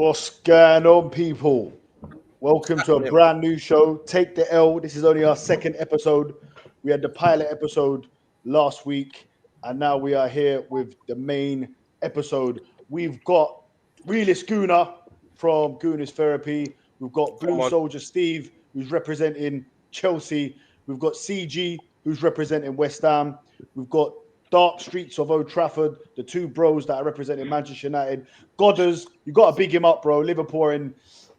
What's going on, people? Welcome to a brand new show, Take the L. This is only our second episode. We had the pilot episode last week, and now we are here with the main episode. We've got Realist Gooner from Gooner's Therapy. We've got Blue Soldier Steve, who's representing Chelsea. We've got CG, who's representing West Ham. We've got Dark Streets of Old Trafford, the two bros that are representing Manchester United. Godders, you got to big him up, bro. Liverpool, and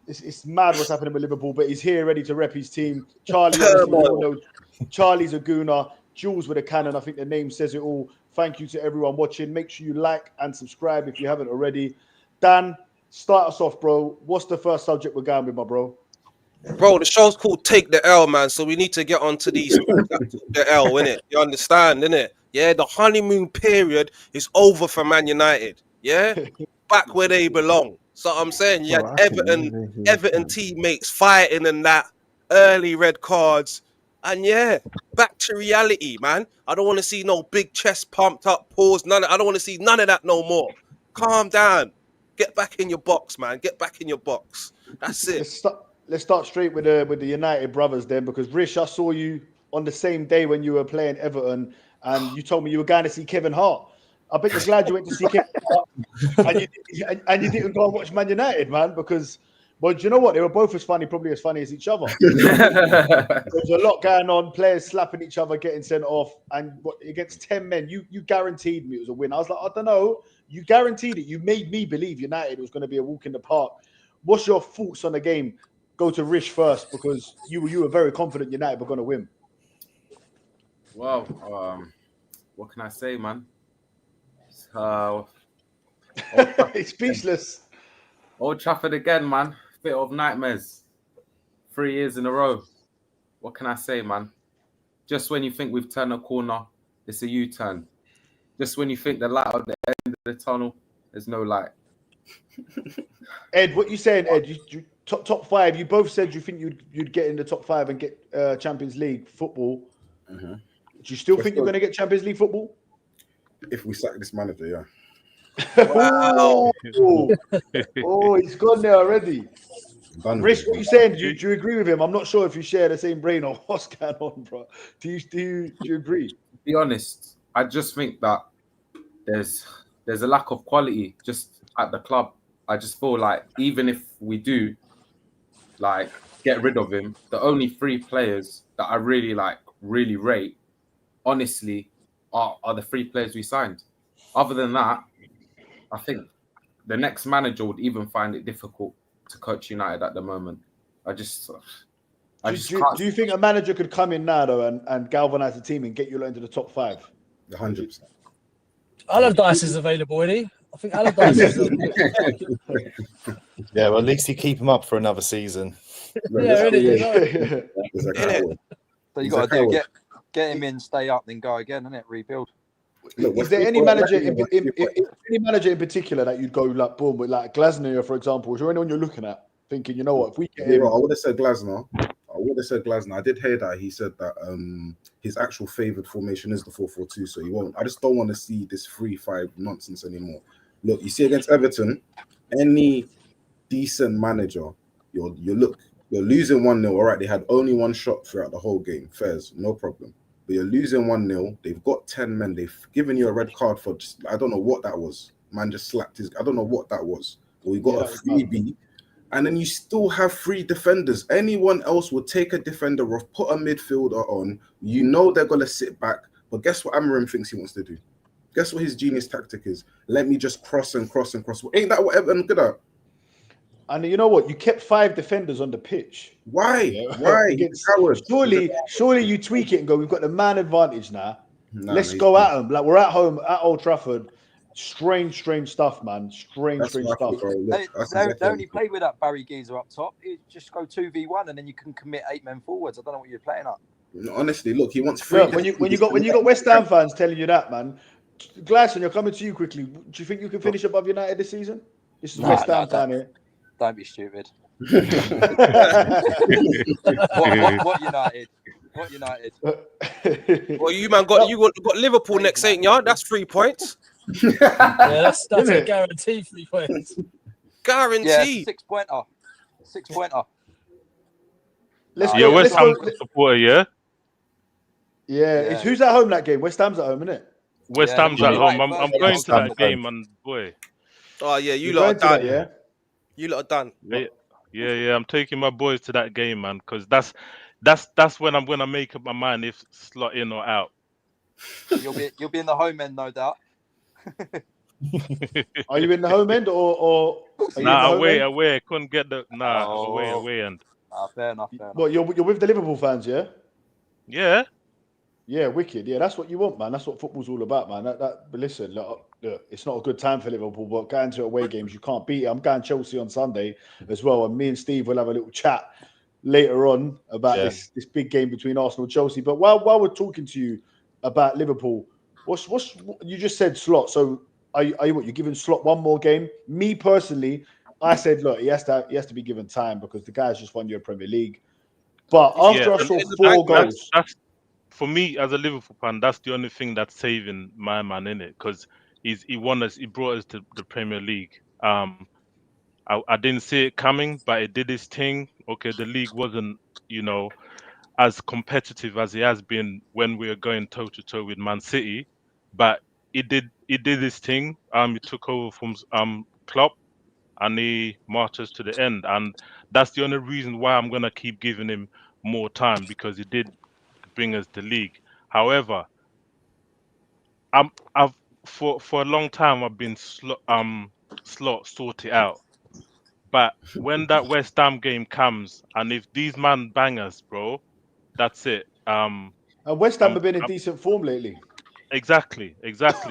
it's mad what's happening with Liverpool, but he's here ready to rep his team. Charlie, obviously, we all know Charlie's a gooner. Jules with a cannon. I think the name says it all. Thank you to everyone watching. Make sure you like and subscribe if you haven't already. Dan, start us off, bro. What's the first subject we're going with, my bro? Bro, the show's called Take the L, man. So we need to get onto these the L, innit? You understand, innit? Yeah, the honeymoon period is over for Man United. Yeah, back where they belong. So I'm saying you had Everton teammates fighting and that early red cards, and yeah, back to reality, man. I don't want to see no big chest pumped up pause. I don't want to see none of that no more. Calm down. Get back in your box, man. Get back in your box. That's it. Let's start straight with the United brothers then, because Rish, I saw you on the same day when you were playing Everton, and you told me you were going to see Kevin Hart. I bet you're glad you went to see Kevin Hart, and you didn't go and watch Man United, man, because, well, do you know what? They were both probably as funny as each other. There was a lot going on, players slapping each other, getting sent off, and against 10 men, you guaranteed me it was a win. I was like, I don't know. You guaranteed it. You made me believe United was going to be a walk in the park. What's your thoughts on the game? Go to Rish first, because you were very confident United were going to win. Well, what can I say, man? It's speechless. Old Trafford again, man. Bit of nightmares. 3 years in a row. What can I say, man? Just when you think we've turned a corner, it's a U-turn. Just when you think the light at the end of the tunnel, there's no light. Ed, what you saying, Ed? You top five. You both said you think you'd get in the top five and get Champions League football. Mm-hmm. Do you still think you're going to get Champions League football? If we sack this manager, yeah. Wow. Oh, he's gone there already. Rich, what you saying? Do you agree with him? I'm not sure if you share the same brain or what's going on, bro. Do you agree? To be honest, I just think that there's a lack of quality just at the club. I just feel like even if we do like get rid of him, the only 3 players that I really rate, honestly, are the 3 players we signed. Other than that, I think the next manager would even find it difficult to coach United at the moment. Do you think a manager could come in now though and galvanize the team and get you into the top 5? 100%. Allardyce is available, isn't he? I think Allardyce is available. Yeah, well, at least you keep him up for another season. Yeah, really. So you got to do get him in, stay up, then go again, isn't it? Rebuild. Look, is there any manager in particular that you'd go like boom with, like Glasner, for example? Is there anyone you're looking at thinking, you know what, if we get him? I would have said Glasner. I did hear that he said that his actual favoured formation is the 4-4-2, so he won't. I just don't want to see this 3-5 nonsense anymore. Look, you see against Everton, any decent manager, you're losing 1-0. All right, they had only 1 shot throughout the whole game. Fairs, no problem. But you're losing 1-0. They've got 10 men. They've given you a red card for just, I don't know what that was. Man just slapped his. I don't know what that was. But we got a freebie. And then you still have 3 defenders. Anyone else would take a defender off, put a midfielder on. You know they're going to sit back. But guess what Amorim thinks he wants to do? Guess what his genius tactic is? Let me just cross and cross and cross. Ain't that what Everton good at? And you know what? You kept 5 defenders on the pitch. Why? Why? Surely you tweak it and go, we've got the man advantage now. Let's go at them. Like, we're at home at Old Trafford. Strange stuff, man. Strange stuff. They only play with that Barry Geezer up top. You just go 2v1 and then you can commit 8 men forwards. I don't know what you're playing at. Honestly, look, he wants 3. Look, when you got West Ham fans telling you that, man. Glasson, you're coming to you quickly. Do you think you can finish above United this season? This is West Ham fan here. Don't be stupid. What United? What United? Well, you man got Liverpool next, ain't ya? That's 3 points. Yeah, that's a guarantee 3 points. Yeah, Guaranteed. 6-pointer. 6-pointer. Let's You're go. West Let's go. Ham supporter, yeah? Yeah, it's who's at home that game? West Ham's at home, isn't it? West Yeah, Ham's they're at playing home. right I'm first, going yeah. to that game, and boy, Oh yeah, you You're lot going are to that, done. yeah? You lot are done. yeah. I'm taking my boys to that game, man, because that's when I'm gonna make up my mind if slot in or out. You'll be in the home end, no doubt. Are you in the home end or are you in the home end? away. Couldn't get the away end. Fair enough. Well, you're with the Liverpool fans, yeah? Yeah. Yeah, wicked. Yeah, that's what you want, man. That's what football's all about, man. But listen, look, it's not a good time for Liverpool, but going to away games, you can't beat it. I'm going Chelsea on Sunday as well, and me and Steve will have a little chat later on about this big game between Arsenal and Chelsea. But while we're talking to you about Liverpool, what's you just said Slot? So are you what? You're giving Slot one more game? Me personally, I said, look, he has to be given time because the guy's just won your Premier League. But after I saw 4 goals, that's for me as a Liverpool fan. That's the only thing that's saving my man in it, because he brought us to the Premier League. I didn't see it coming, but it did its thing. Okay, the league wasn't, as competitive as it has been when we were going toe to toe with Man City, but it did its thing. He took over from Klopp, and he marched us to the end, and that's the only reason why I'm gonna keep giving him more time, because he did bring us the league. However, I've for a long time I've been Slot sort it out. But when that West Ham game comes, and if these man bangers, bro, that's it. and West Ham have been in decent form lately. Exactly.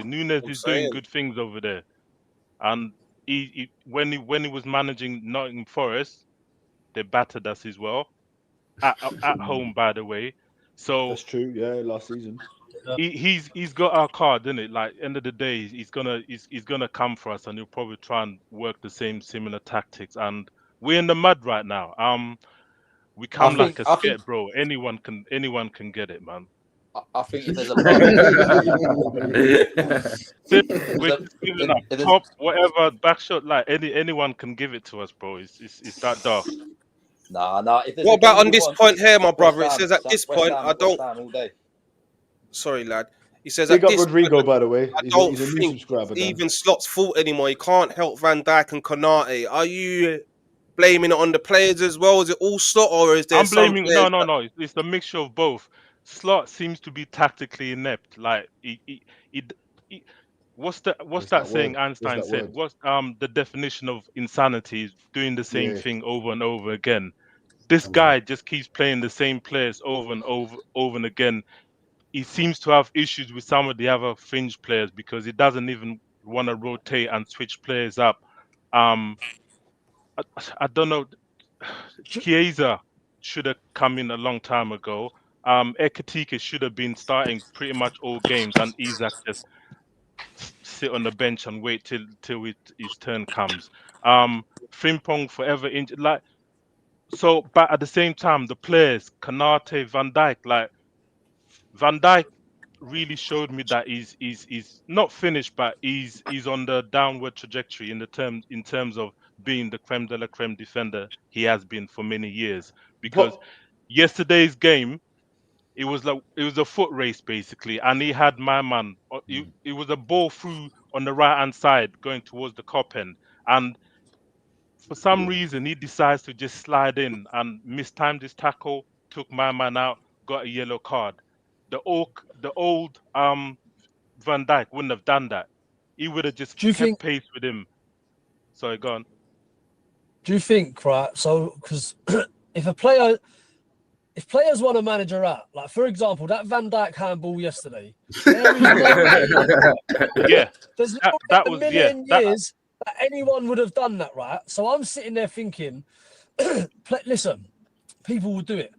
Nunes is doing good things over there, and he when he was managing Nottingham Forest, they battered us as well at home, by the way. So that's true. Yeah, last season. He's got our card, isn't it? Like, end of the day, he's gonna come for us, and he'll probably try and work the similar tactics. And we're in the mud right now. We come like a skate, bro. Anyone can get it, man. I think if there's a top, whatever, back shot, like anyone can give it to us, bro. It's that dark. Nah. What about on this point here, my brother? It says at this point, I don't. All day. Sorry, lad. He says Big at up this Rodrigo, point, by the way. I don't he's a new think subscriber. even Slot's fault anymore. He can't help Van Dijk and Konate. Are you blaming it on the players as well? Is it all Slot, or is there I'm blaming some no. It's a mixture of both. Slot seems to be tactically inept. Like he what's that saying Einstein said? What's the definition of insanity? Is doing the same thing over and over again. This guy just keeps playing the same players over and over and again. He seems to have issues with some of the other fringe players because he doesn't even want to rotate and switch players up. I don't know. Chiesa should have come in a long time ago. Ekatike should have been starting pretty much all games, and Isak just sit on the bench and wait till his turn comes. Frimpong forever injured. Like, so, but at the same time, the players, Konate, Van Dijk, like Van Dijk really showed me that he's not finished, but he's on the downward trajectory in terms of being the creme de la creme defender he has been for many years. Because yesterday's game, it was a foot race basically, and he had my man. It was a ball through on the right hand side going towards the cop end, and for some reason he decides to just slide in and mistimed his tackle, took my man out, got a yellow card. The old Van Dijk wouldn't have done that. He would have just kept pace with him. Sorry, go on. Do you think, right? So, because if players want a manager out, like for example, that Van Dijk handball yesterday, there is there's no million years that anyone would have done that, right? So I'm sitting there thinking, listen, people will do it.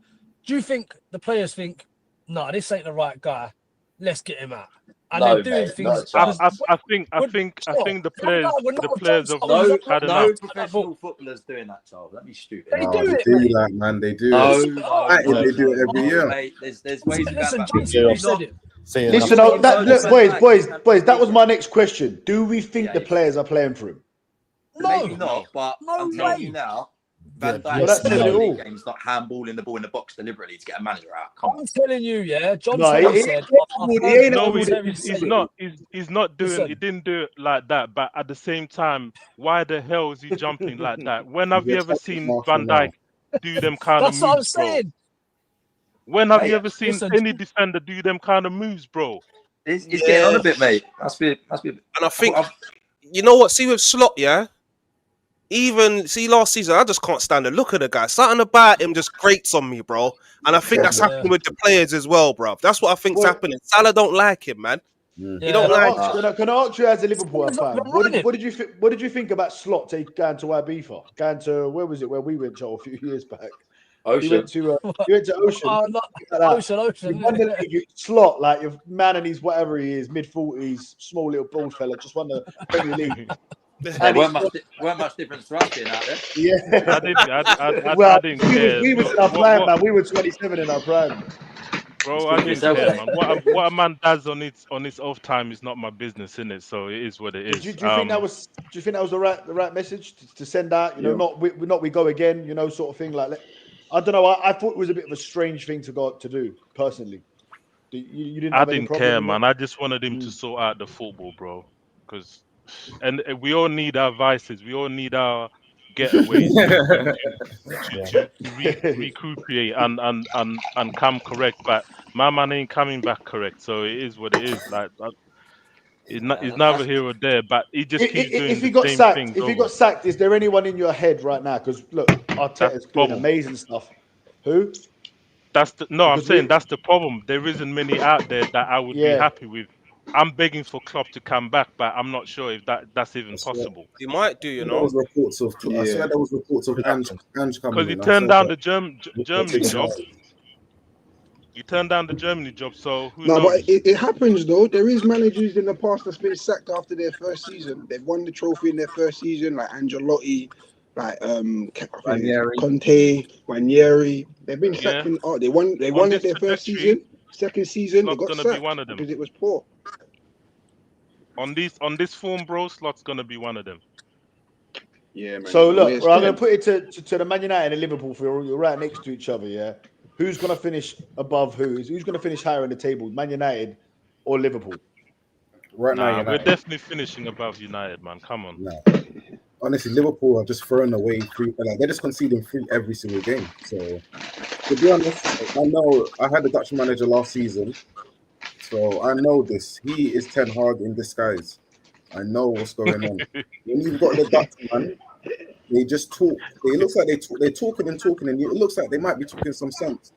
Do you think the players think, no, this ain't the right guy, let's get him out? And they're doing things. I think the players of had enough. No professional footballers doing that, Charles. That'd be stupid. They do it, that, man. They do it. They do it every year. Mate, there's ways to listen, go said it. Listen, look, boys, that was my next question. Do we think the players are playing for him? Maybe not, but I'm telling you now, Van Dijk that says it all. games not handballing the ball in the box deliberately to get a manager out. Come on. I'm telling you, yeah. John No, Terry said. No, he's not doing. Listen. He didn't do it like that. But at the same time, why the hell is he jumping like that? When have you ever seen Van Dijk do them kind of That's moves, what I'm saying. bro? When have you ever seen any defender do them kind of moves, bro? He's getting on a bit, mate. Must be. And I think, you know what? See with Slot, yeah. Even last season, I just can't stand the look of the guy. Something about him just grates on me, bro. And I think that's happening with the players as well, bro. That's what I think's happening. Salah don't like him, man. You don't like him. Can I ask you as a Liverpool fan? What did you think about Slot going to Ibiza? Going to where was it? Where we went to a few years back. Ocean. He went to Ocean. Ocean. Slot, like your man and he's whatever he is, mid-40s, small little bald fella, just won the Premier League. There weren't much difference to us being out there. Yeah, I didn't care. We was in our prime, man. We were 27 in our prime. Bro, I didn't care, man. What a man does on his off time is not my business, innit? So it is what it is. Do you think that was the right message to send out? You know, not we go again, you know, sort of thing. Like, I don't know. I thought it was a bit of a strange thing to do personally. You didn't. I didn't care, man. I just wanted him to sort out the football, bro. And we all need our vices. We all need our getaways to recuperate and come correct. But my man ain't coming back correct. So it is what it is. Like it's neither here or there. But he just keeps doing the same thing. If he got sacked, is there anyone in your head right now? Because look, Arteta's doing amazing stuff. Who? I'm saying that's the problem. There isn't many out there that I would be happy with. I'm begging for Klopp to come back, but I'm not sure if that's even possible. He might do, you know. There was reports of Ange coming. Because he turned down the Germany job. You turned down the Germany job, so who knows? But it happens though. There is managers in the past that's been sacked after their first season. They've won the trophy in their first season, like Ancelotti, like Conte, Ranieri. They've been sacked. They won at their first season. Second season, they got sacked one of them. because it was poor. On this form, bro, Slot's gonna be one of them. Yeah, man. So look, I'm gonna put it to the Man United and Liverpool. You're right next to each other, yeah. Who's gonna finish above who? Who's gonna finish higher in the table? Man United or Liverpool? Right now, we're definitely finishing above United, man. Come on. No. Honestly, Liverpool are just throwing away free. Like they're just conceding free every single game. So to be honest, I know I had the Dutch manager last season. So I know this. He is Ten Hag in disguise. I know what's going on. When you've got the Dutch man, they just talk. It looks like they're talking, and it looks like they might be talking some sense.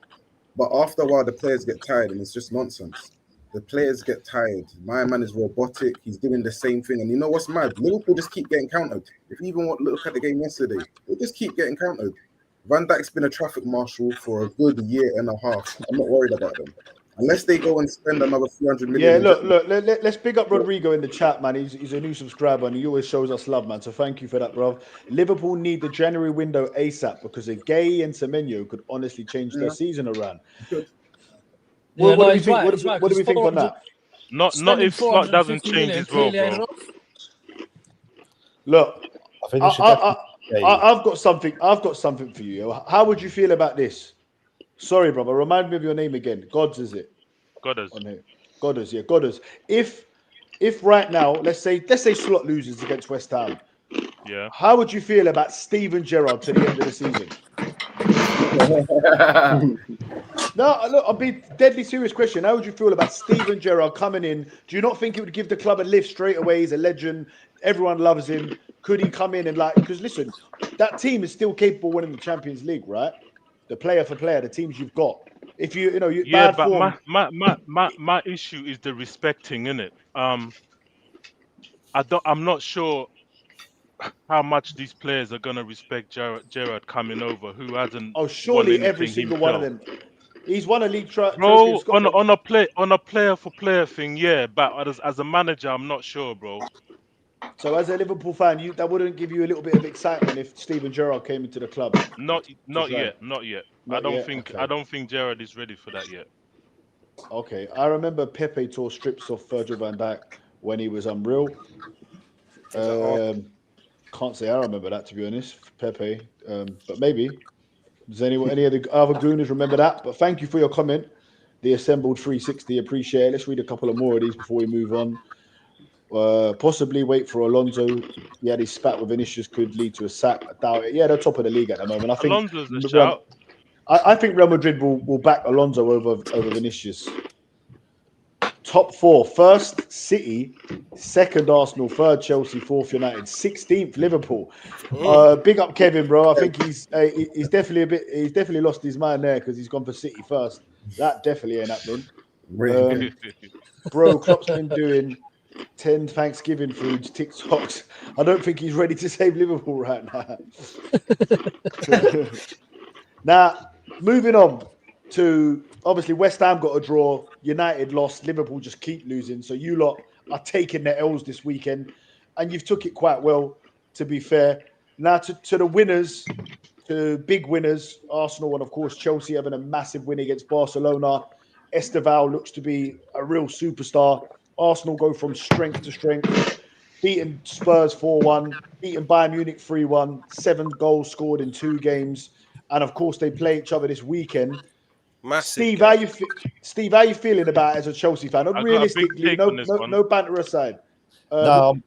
But after a while, the players get tired, and it's just nonsense. The players get tired. My man is robotic. He's doing the same thing. And you know what's mad? Liverpool just keep getting countered. If you even look at the game yesterday, they just keep getting countered. Van Dijk's been a traffic marshal for a good year and a half. I'm not worried about them. Unless they go and spend another 300 million. Yeah, look. Let's big up Rodrigo in the chat, man. He's a new subscriber and he always shows us love, man. So thank you for that, bro. Liverpool need the January window ASAP because a Gay and Semenyo could honestly change their season around. What do you think on that? Not if Slot doesn't change his role, bro. Look, I've got something. I've got something for you. How would you feel about this? Sorry, brother. Remind me of your name again. Gods, is it? Godders. Godders, yeah, Godders. If right now, let's say Slot loses against West Ham. Yeah. How would you feel about Steven Gerrard to the end of the season? No, look, I'll be deadly serious question. How would you feel about Steven Gerrard coming in? Do you not think it would give the club a lift straight away? He's a legend. Everyone loves him. Could he come in and because listen, that team is still capable of winning the Champions League, right? The player for player, the teams you've got. If you bad but form, my issue is the respecting, innit? I'm not sure how much these players are gonna respect Gerrard coming over, who hasn't. Oh, surely every single one of them. He's won a league trophy. Bro, on a player for player thing, yeah. But as a manager, I'm not sure, bro. So as a Liverpool fan, that wouldn't give you a little bit of excitement if Steven Gerrard came into the club. Not yet. I don't think Gerrard is ready for that yet. Okay, I remember Pepe tore strips off Virgil van Dijk when he was unreal. Can't say I remember that, to be honest, Pepe. But maybe. Does any of the other gooners remember that? But thank you for your comment. The assembled 360, appreciate it. Let's read a couple of more of these before we move on. Possibly wait for Alonso. He had his spat with Vinicius, could lead to a sack. I doubt it. Yeah, they're top of the league at the moment. I think Alonso's a shout. I think Real Madrid will back Alonso over Vinicius. Top 4: first City, second Arsenal, third Chelsea, fourth United, 16th Liverpool. Big up Kevin, bro. I think he's definitely he's definitely lost his mind there because he's gone for City first. That definitely ain't happening. Bro, Klopp's been doing 10 Thanksgiving foods, TikToks. I don't think he's ready to save Liverpool right now. Now, moving on to obviously West Ham got a draw, United lost, Liverpool just keep losing. So you lot are taking their L's this weekend, and you've took it quite well, to be fair. Now to the winners, to big winners, Arsenal and of course Chelsea having a massive win against Barcelona. Esteval looks to be a real superstar. Arsenal go from strength to strength, beating Spurs 4-1, beating Bayern Munich 3-1, 7 goals scored in 2 games. And of course, they play each other this weekend. Massive Steve, game. Steve, how you feeling about it as a Chelsea fan? Realistically, no banter aside. I'm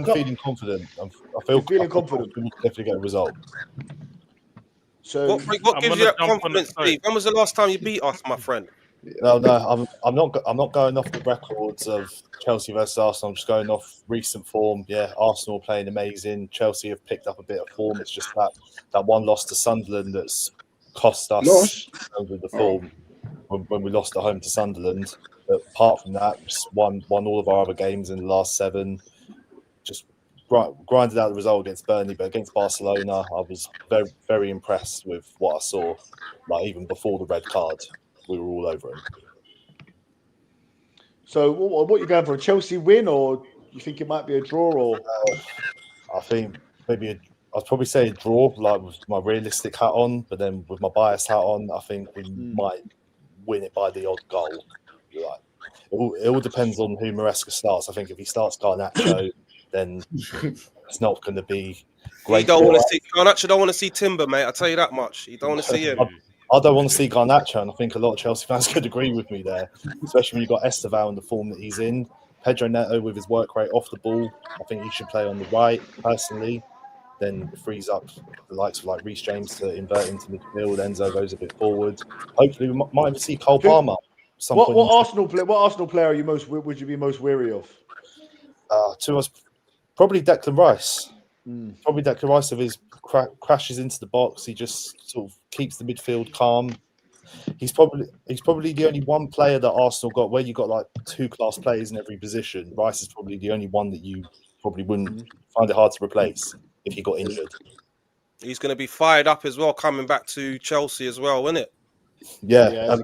feeling confident. I feel confident. We definitely get a result. So, what gives you that confidence, Steve? When was the last time you beat us, my friend? No, I'm not going off the records of Chelsea versus Arsenal. I'm just going off recent form. Yeah, Arsenal playing amazing. Chelsea have picked up a bit of form. It's just that one loss to Sunderland that's cost us over the form when we lost at home to Sunderland. But apart from that, just won all of our other games in the last 7. Just grinded out the result against Burnley, but against Barcelona, I was very, very impressed with what I saw. Like even before the red card, we were all over him. So, what are you going for? A Chelsea win, or you think it might be a draw? Or I think maybe I'd probably say a draw, like with my realistic hat on, but then with my bias hat on, I think we might win it by the odd goal. Like, it all depends on who Maresca starts. I think if he starts Garnacho, then it's not going to be great. You don't want to see Garnacho. Don't want to see Timber, mate. I tell you that much. You don't want to see him. I don't want to see Garnacho, and I think a lot of Chelsea fans could agree with me there, especially when you've got Esteval in the form that he's in. Pedro Neto with his work rate off the ball, I think he should play on the right, personally. Then it frees up the likes of like Reece James to invert into midfield. Enzo goes a bit forward. Hopefully, we might even see Cole Palmer. What Arsenal player are you would you be most weary of? To us, probably Declan Rice. Probably Declan Rice of his crashes into the box. He just sort of keeps the midfield calm. He's probably the only one player that Arsenal got where you got like 2-class players in every position. Rice is probably the only one that you probably wouldn't find it hard to replace if he got injured. He's going to be fired up as well, coming back to Chelsea as well, isn't it? Yeah.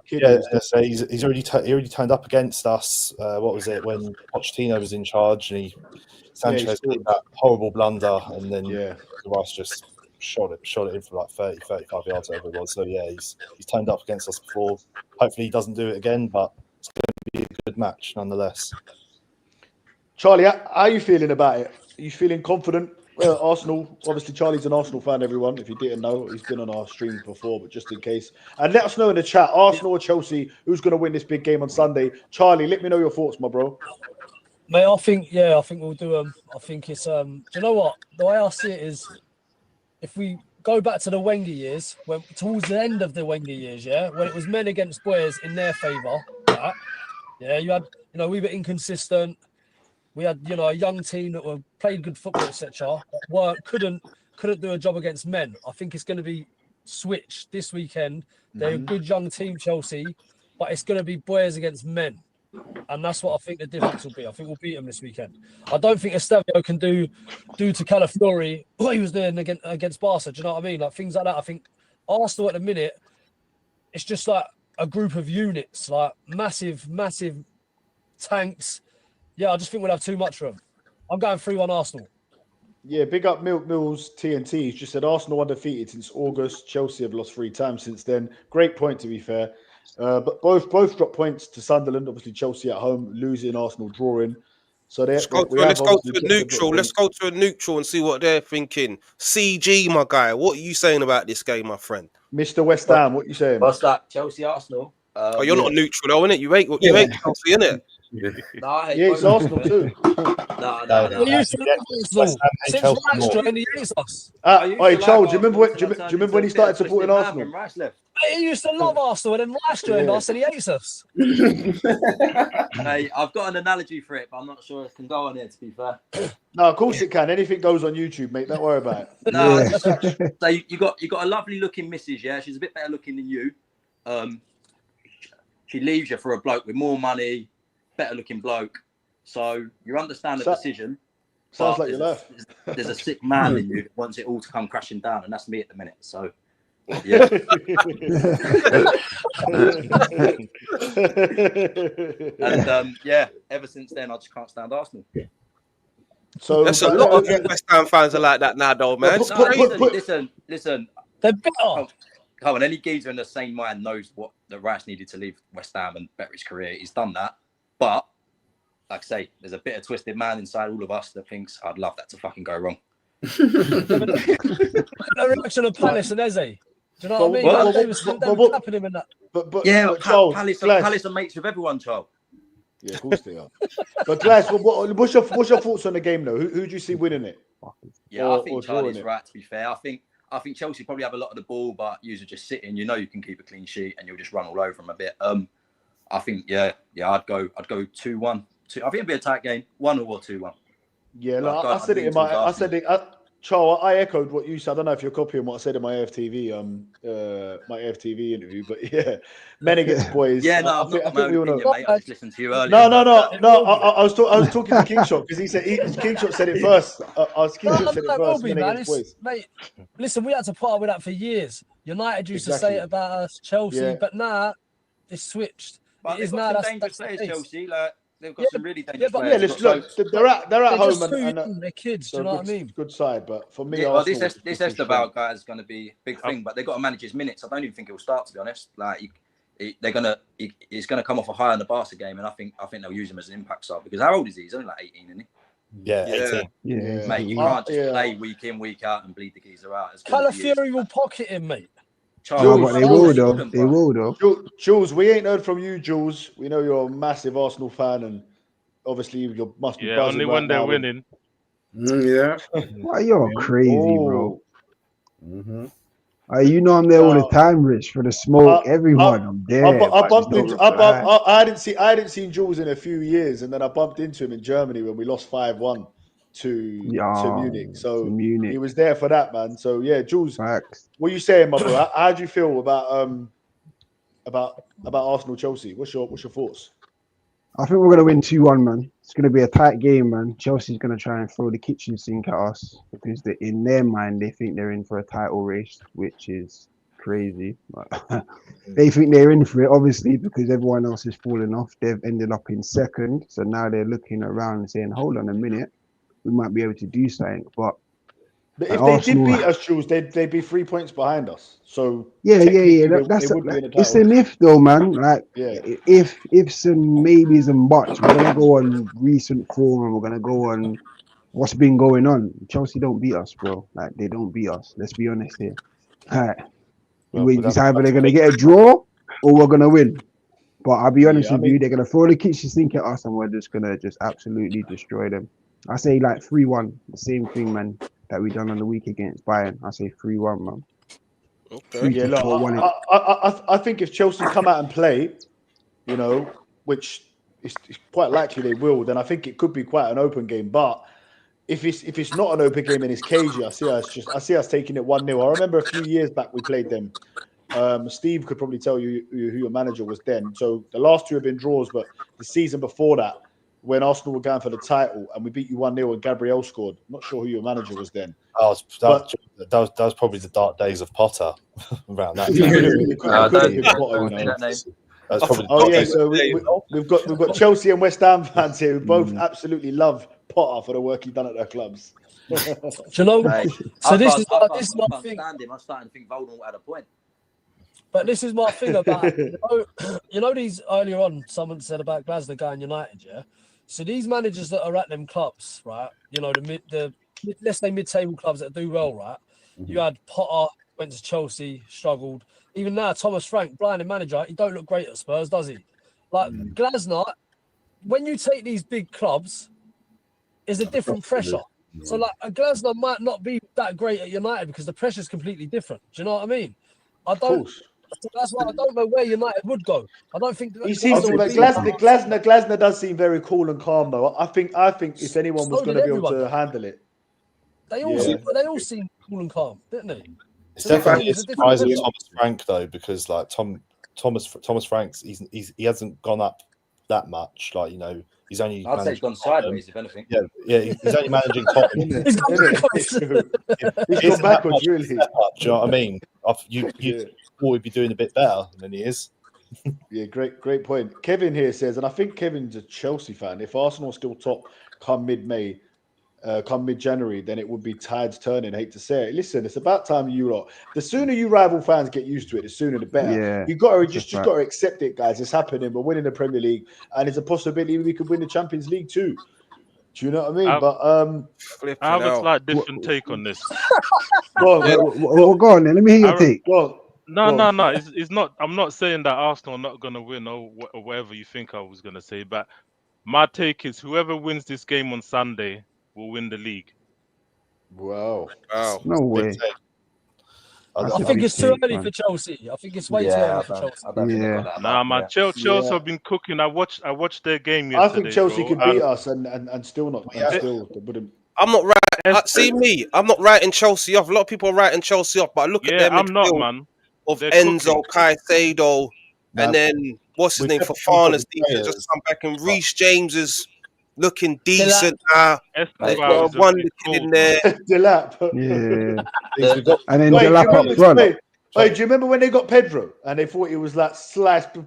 So he's already turned up against us. What was it when Pochettino was in charge and Sanchez did that horrible blunder, and then Rice just shot it in for like 30, 35 yards over it was. So yeah, he's turned up against us before. Hopefully he doesn't do it again, but it's going to be a good match nonetheless. Charlie, how are you feeling about it? Are you feeling confident? Arsenal, obviously Charlie's an Arsenal fan, everyone. If you didn't know, he's been on our stream before, but just in case. And let us know in the chat, Arsenal or Chelsea, who's going to win this big game on Sunday? Charlie, let me know your thoughts, my bro. Mate, I think we'll do I think it's do you know what? The way I see it is, if we go back to the Wenger years, towards the end of the Wenger years, when it was men against boys in their favour, right? Yeah, you had, we were inconsistent. We had, a young team that played good football, etc. Couldn't do a job against men. I think it's going to be switched this weekend. They're a good young team, Chelsea, but it's going to be boys against men. And that's what I think the difference will be. I think we'll beat them this weekend. I don't think Estevao can do to Calafiori what he was doing against Barca. Do you know what I mean? Like things like that. I think Arsenal at the minute, it's just like a group of units, like massive tanks. Yeah, I just think we'll have too much for them. I'm going 3-1 Arsenal. Yeah, big up Mills TNT. He's just said Arsenal undefeated since August. Chelsea have lost 3 times since then. Great point, to be fair. But both dropped points to Sunderland. Obviously, Chelsea at home losing, Arsenal drawing. So Let's go to a neutral. Let's go to a neutral and see what they're thinking. CG, my guy, what are you saying about this game, my friend? Mr. West Ham, what you saying? What's that? Chelsea, Arsenal. You're not neutral though, innit? You hate Chelsea, innit? No, I hate it's Arsenal too. No. We used to love Arsenal. Since Rice joined, he hates us. Hey, Charles, do you remember when he started supporting Arsenal? He used to love Arsenal, and then Rice joined us, and he hates us. Hey, I've got an analogy for it, but I'm not sure it can go on here, to be fair. No, of course it can. Anything goes on YouTube, mate. Don't worry about it. No, so you got a lovely looking missus, yeah? She's a bit better looking than you. She leaves you for a bloke with more money, better looking bloke. So you understand the decision. Sounds like your life. There's a sick man in you that wants it all to come crashing down, and that's me at the minute. So, yeah. And yeah, ever since then, I just can't stand Arsenal. So that's a lot of West Ham fans are like that now, though, man. Listen. They're better. Come on, any geezer in the same mind knows what the Rice needed to leave West Ham and better his career. He's done that, but like I say, there's a bit of twisted man inside all of us that thinks I'd love that to fucking go wrong. The reaction of Palace and Eze. Do you know what I mean? They were tapping him in that. But Charles, Palace are mates with everyone, Charles. Yeah, of course they are. But Glass, what's your thoughts on the game though? Who do you see winning it? Yeah, I think Charlie's right. To be fair, I think Chelsea probably have a lot of the ball, but you are just sitting. You know, you can keep a clean sheet, and you'll just run all over them a bit. I think I'd go 2-1. I think it'd be a tight game, 1 or 2-1. Yeah, like, I said it in my. Charles, I echoed what you said. I don't know if you're copying what I said in my AFTV interview, but yeah, men against boys. Yeah, no, I think we all know. Mate. I just listened to you earlier. No. I was talking to Kingshot because he said Kingshot said it first. Kingshot said it first. Men against boys. Mate, listen, we had to part with that for years. United used to say it about us, Chelsea, but now it's switched. But it is now that's dangerous players, Chelsea. Like they've got some really dangerous players. Yeah, look, they're at home and they're kids. Do you know what I mean? Good side, but for me, this Esteban guy is going to be a big thing. But they've got to manage his minutes. I don't even think he'll start, to be honest. Like he's gonna come off a high in the Barca game, and I think they'll use him as an impact sub because how old is he? He's only like 18, isn't he? Yeah, 18. Yeah. Mate, you can't just play week in, week out and bleed the geezer out. Calafiori will pocket him, mate. But they will though. Jules, we ain't heard from you, Jules. We know you're a massive Arsenal fan, and obviously you must be buzzing only when they're winning. Yeah. Why you're crazy, bro? Mm-hmm. You know I'm there all the time, Rich, for the smoke. Everyone, I'm there. I hadn't seen Jules in a few years, and then I bumped into him in Germany when we lost 5-1 to Munich. So he was there for that, man. So yeah, Jules, what are you saying, my bro? How do you feel about Arsenal Chelsea? What's your thoughts? I think we're gonna win 2-1, man. It's gonna be a tight game, man. Chelsea's gonna try and throw the kitchen sink at us because in their mind they think they're in for a title race, which is crazy. They think they're in for it, obviously, because everyone else is falling off. They've ended up in second, so now they're looking around and saying, "Hold on a minute, we might be able to do something." But if Arsenal, they did beat us, Jules, they'd be 3 points behind us. So yeah. It's an if though, man. Like ifs and maybes and buts. We're gonna go on recent form and we're gonna go on what's been going on. Chelsea don't beat us, bro. Like they don't beat us. Let's be honest here. It's either they're gonna get a draw or we're gonna win. But I'll be honest with you, they're gonna throw the kitchen sink at us and we're just gonna absolutely destroy them. I say like 3-1, the same thing, man, that we done on the week against Bayern. I say 3-1, man. Okay. Yeah, look, I think if Chelsea come out and play, you know, which is quite likely they will, then I think it could be quite an open game. But if it's not an open game and it's cagey, I see us taking it 1-0. I remember a few years back we played them. Steve could probably tell you who your manager was then. So the last two have been draws, but the season before that, when Arsenal were going for the title and we beat you 1-0 and Gabriel scored. I'm not sure who your manager was then. That was probably the dark days of Potter around that time. So we've got Chelsea and West Ham fans here who both absolutely love Potter for the work he's done at their clubs. Do you know? So this is my thing. I'm starting to think Voldemort had a point. But this is my thing about you know these earlier on. Someone said about Glasgow going United, yeah. So these managers that are at them clubs, right? You know, let's say mid-table clubs that do well, right? You had Potter, went to Chelsea, struggled. Even now, Thomas Frank, blinding manager, he don't look great at Spurs, does he? Like Glasner, when you take these big clubs, is a different pressure. So like a Glasner might not be that great at United because the pressure is completely different. Do you know what I mean? I don't. So that's why I don't know where United would go. I don't think he seems like Glasner does seem very cool and calm though. I think if anyone was going to be able to handle it, they all seem cool and calm, didn't they? It's definitely surprising Thomas Frank though, because like Thomas Frank's he hasn't gone up that much. Like, you know, he's only. I'd say he's gone sideways, if anything. Yeah, he's only managing Tottenham. He's gone backwards, really. Do you know what I mean? You thought he'd be doing a bit better than he is. Yeah, great point. Kevin here says, and I think Kevin's a Chelsea fan. If Arsenal are still top come mid-January, then it would be tides turning. I hate to say it. Listen, it's about time you lot. The sooner you rival fans get used to it, the sooner the better. Yeah, you got to just got to accept it, guys. It's happening. We're winning the Premier League, and it's a possibility we could win the Champions League too. Do you know what I mean? I have a slight different take on this. Go on then. Let me hear your take. No. It's not. I'm not saying that Arsenal are not going to win or whatever you think I was going to say, but my take is whoever wins this game on Sunday will win the league. Wow. No way. I think it's too early for Chelsea. I think it's way too early for Chelsea. Nah, man. Chelsea have been cooking. I watched their game yesterday. I think Chelsea could beat us and still not. Still wouldn't. I'm not right. See me. I'm not writing Chelsea off. A lot of people are writing Chelsea off, but I look at them. I'm not, man. Of Enzo, Caicedo, and then what's his name for Fafana's defense just come back, and Reece James is looking decent now. One in there. Delap. Yeah. And then Delap up front. Hey, do you remember when they got Pedro and they thought he was like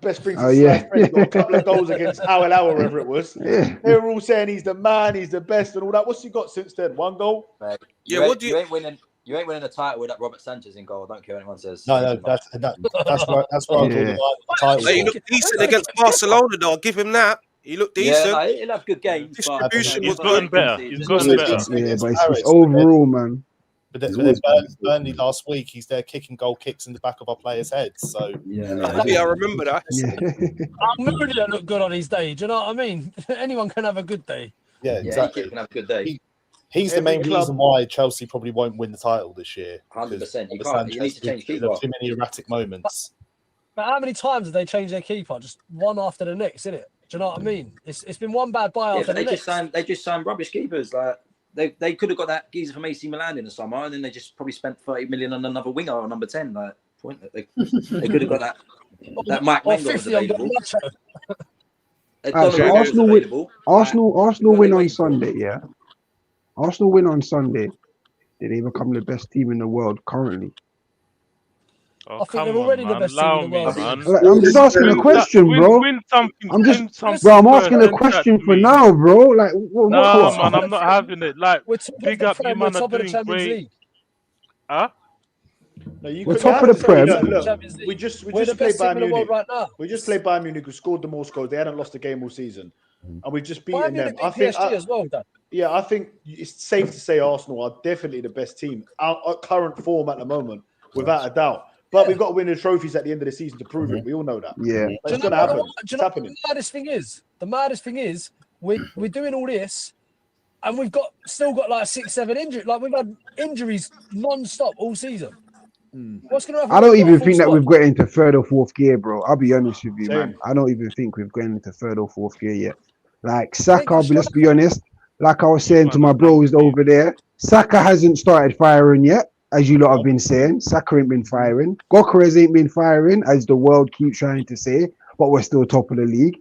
best Prince? Oh yeah, got a couple of goals against Al wherever it was. Yeah. They were all saying he's the man, he's the best, and all that. What's he got since then? 1 goal. You ain't winning the title with that Robert Sanchez in goal. I don't care what anyone says. No, that's why I'm talking about the title. He looked decent against Barcelona, though. I'll give him that. He looked decent. Yeah, he'll have good games. Distribution was gotten better. He's gotten better. Yeah, but it's overall, man. But then Burnley last week, he's there kicking goal kicks in the back of our players' heads. So I remember that. Mourinho looked good on his day. Do you know what I mean? Anyone can have a good day. Yeah, exactly. He can have a good day. He's the main reason why Chelsea probably won't win the title this year. 100%. You can't. You need to change keeper. Too many erratic moments. But how many times have they changed their keeper? Just one after the next, isn't it? Do you know what I mean? It's been one bad buy after the next. They just signed rubbish keepers. Like they could have got that geezer from AC Milan in the summer, and then they just probably spent 30 million on another winger or number 10. Like point that they could have got that Mike Mango was available. Arsenal win on Sunday. Yeah, Arsenal win on Sunday. They become the best team in the world currently. Oh, I think they're already the best team in the world. I'm just asking a question, bro. I'm asking a question for now, bro. Like, what? Man, I'm not having it. Like, big up, you man are doing great. Huh? No, we're top of the Prem. We just played Bayern Munich right now. We just played Bayern Munich, who scored the more goals. They hadn't lost a game all season, and we've just beaten them. I think as well. Yeah, I think it's safe to say Arsenal are definitely the best team. Our current form at the moment, without a doubt. But we've got to win the trophies at the end of the season to prove it. We all know that. Yeah, but it's going to happen. It's happening. The maddest thing is, we're doing all this, and we've still got like 6-7 injuries. Like we've had injuries non-stop all season. What's going to happen? I don't even think that we've got into third or fourth gear, bro. I'll be honest with you, man. I don't even think we've gone into third or fourth gear yet. Like Saka, let's be honest. Like I was saying to my bros over there, Saka hasn't started firing yet. As you lot have been saying, Saka ain't been firing. Gokeres ain't been firing, as the world keeps trying to say, but we're still top of the league.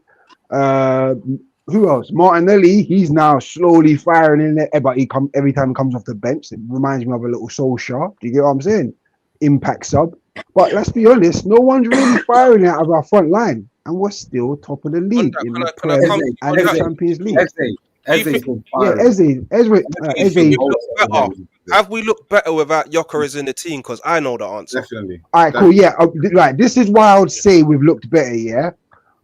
Who else? Martinelli, he's now slowly firing in there, but every time he comes off the bench, it reminds me of a little Solskjaer. Do you get what I'm saying? Impact sub. But let's be honest, no one's really firing out of our front line, and we're still top of the league in the Champions League. Have we looked better without Gyökeres in the team? Because I know the answer. Definitely. All right, cool. Yeah, right. This is why I would say we've looked better. Yeah,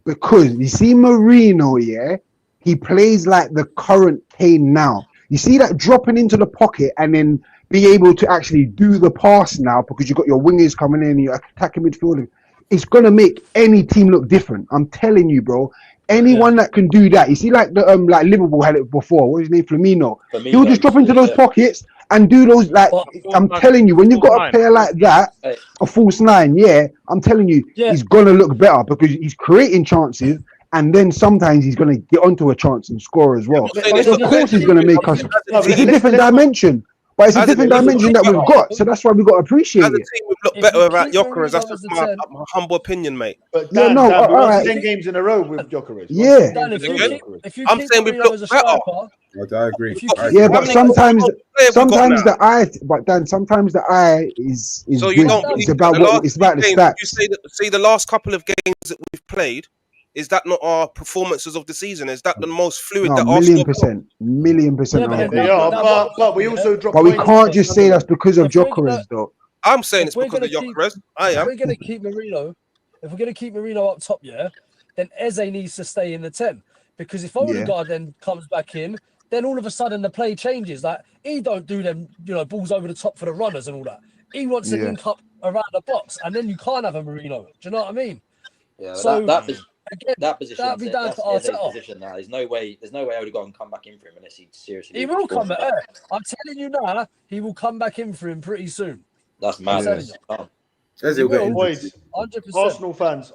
because you see Marino. Yeah, he plays like the current Kane now. You see that dropping into the pocket and then be able to actually do the pass now because you've got your wingers coming in, you're attacking midfield. It's gonna make any team look different. I'm telling you, bro. Anyone that can do that, you see, like the like Liverpool had it before. What was his name? Firmino. He'll just drop into those pockets and do those. Like I'm telling you, when you've got a player like that, a false nine, I'm telling you, he's gonna look better because he's creating chances, and then sometimes he's gonna get onto a chance and score as well. So of course he's gonna make us. It's a different dimension. But it's a different dimension that we've got, so that's why we've got to appreciate it. As a team, we've looked better without Gyökeres. That's just my humble opinion, mate. But Dan, we lost 10 games in a row with Gyökeres. Yeah. Dan, I'm saying we've looked better. I agree. Yeah, but sometimes the eye is so good. you don't. It's about what it's about the stats. You say the last couple of games that we've played. Is that not our performances of the season? Is that the most fluid that million Arsenal? %. Yeah, they are, but we also dropped. But we can't just say that's because of Gyökeres, though. I'm saying it's because of Gyökeres. I am. If we're going to keep Marino up top, then Eze needs to stay in the 10. Because if Odegaard then comes back in, then all of a sudden the play changes. Like, he don't do them, balls over the top for the runners and all that. He wants to link up around the box, and then you can't have a Marino. Do you know what I mean? Yeah, so that position, that'd be down to Arteta. Position now. There's no way Odegaard can come back in for him unless he seriously. He will come back. I'm telling you now, he will come back in for him pretty soon. That's mad. Boys, 100%. Arsenal fans,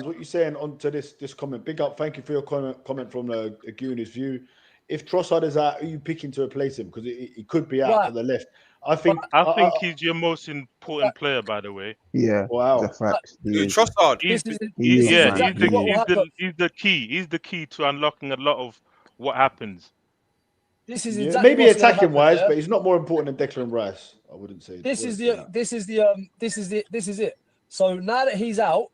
what you saying on to this comment? Big up, thank you for your comment from the Goonies view. If Trossard is out, are you picking to replace him? Because he could be out to the left. I think he's your most important player, by the way. Yeah. Wow. Trossard. He's the key. He's the key to unlocking a lot of what happens. This is exactly maybe attacking wise, but he's not more important than Declan Rice. I wouldn't say. This is it. So now that he's out,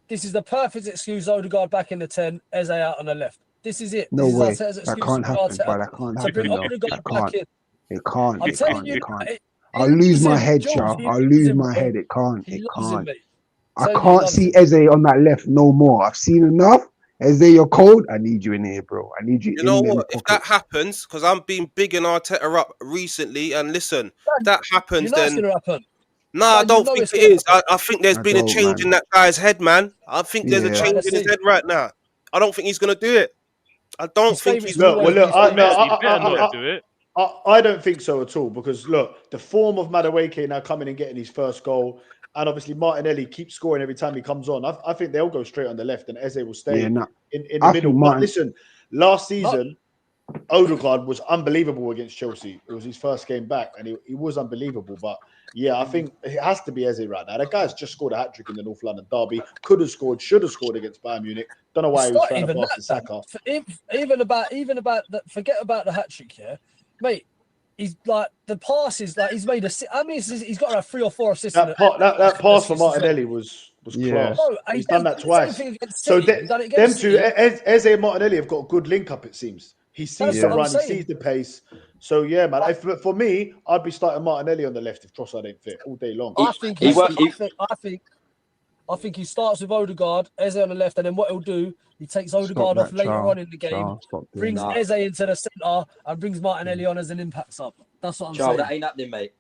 this is the perfect excuse. Odegaard back in the 10, Eze out on the left. This is it. No way. That can't happen. That can't happen. It can't. I'm telling you, I'll lose my head, Charles. I'll lose my head. It can't. It can't. I can't see Eze on that left no more. I've seen enough. Eze, you're cold. I need you in here, bro. I need you. You know what? If that happens, because I'm being bigging Arteta up recently, and listen, if that happens, then nah, I don't think it is. I think there's been a change in that guy's head, man. I think there's a change in his head right now. I don't think he's gonna do it. I don't think he's. I don't think so at all, because look, the form of Madueke now coming and getting his first goal, and obviously Martinelli keeps scoring every time he comes on. I think they'll go straight on the left, and Eze will stay in the middle. But listen, last season, Odegaard was unbelievable against Chelsea. It was his first game back, and he was unbelievable. But yeah, I think it has to be Eze right now. The guy's just scored a hat-trick in the North London derby. Could have scored, should have scored against Bayern Munich. Don't know why he was trying to pass to Saka. Forget about the hat-trick, mate. He's like the passes, like he's made he's got around 3 or 4 assists. That pass for Martinelli was class. Bro, he's done that twice. So them two, Eze and Martinelli have got a good link up. It seems he sees the run, he sees the pace. So yeah, man. For me, I'd be starting Martinelli on the left if Trossard ain't fit all day long. I think he starts with Odegaard, Eze on the left, and then what he'll do, he takes Odegaard off later on in the game, brings Eze into the centre, and brings Martinelli on as an impact sub. That's what I'm saying. That ain't happening, mate.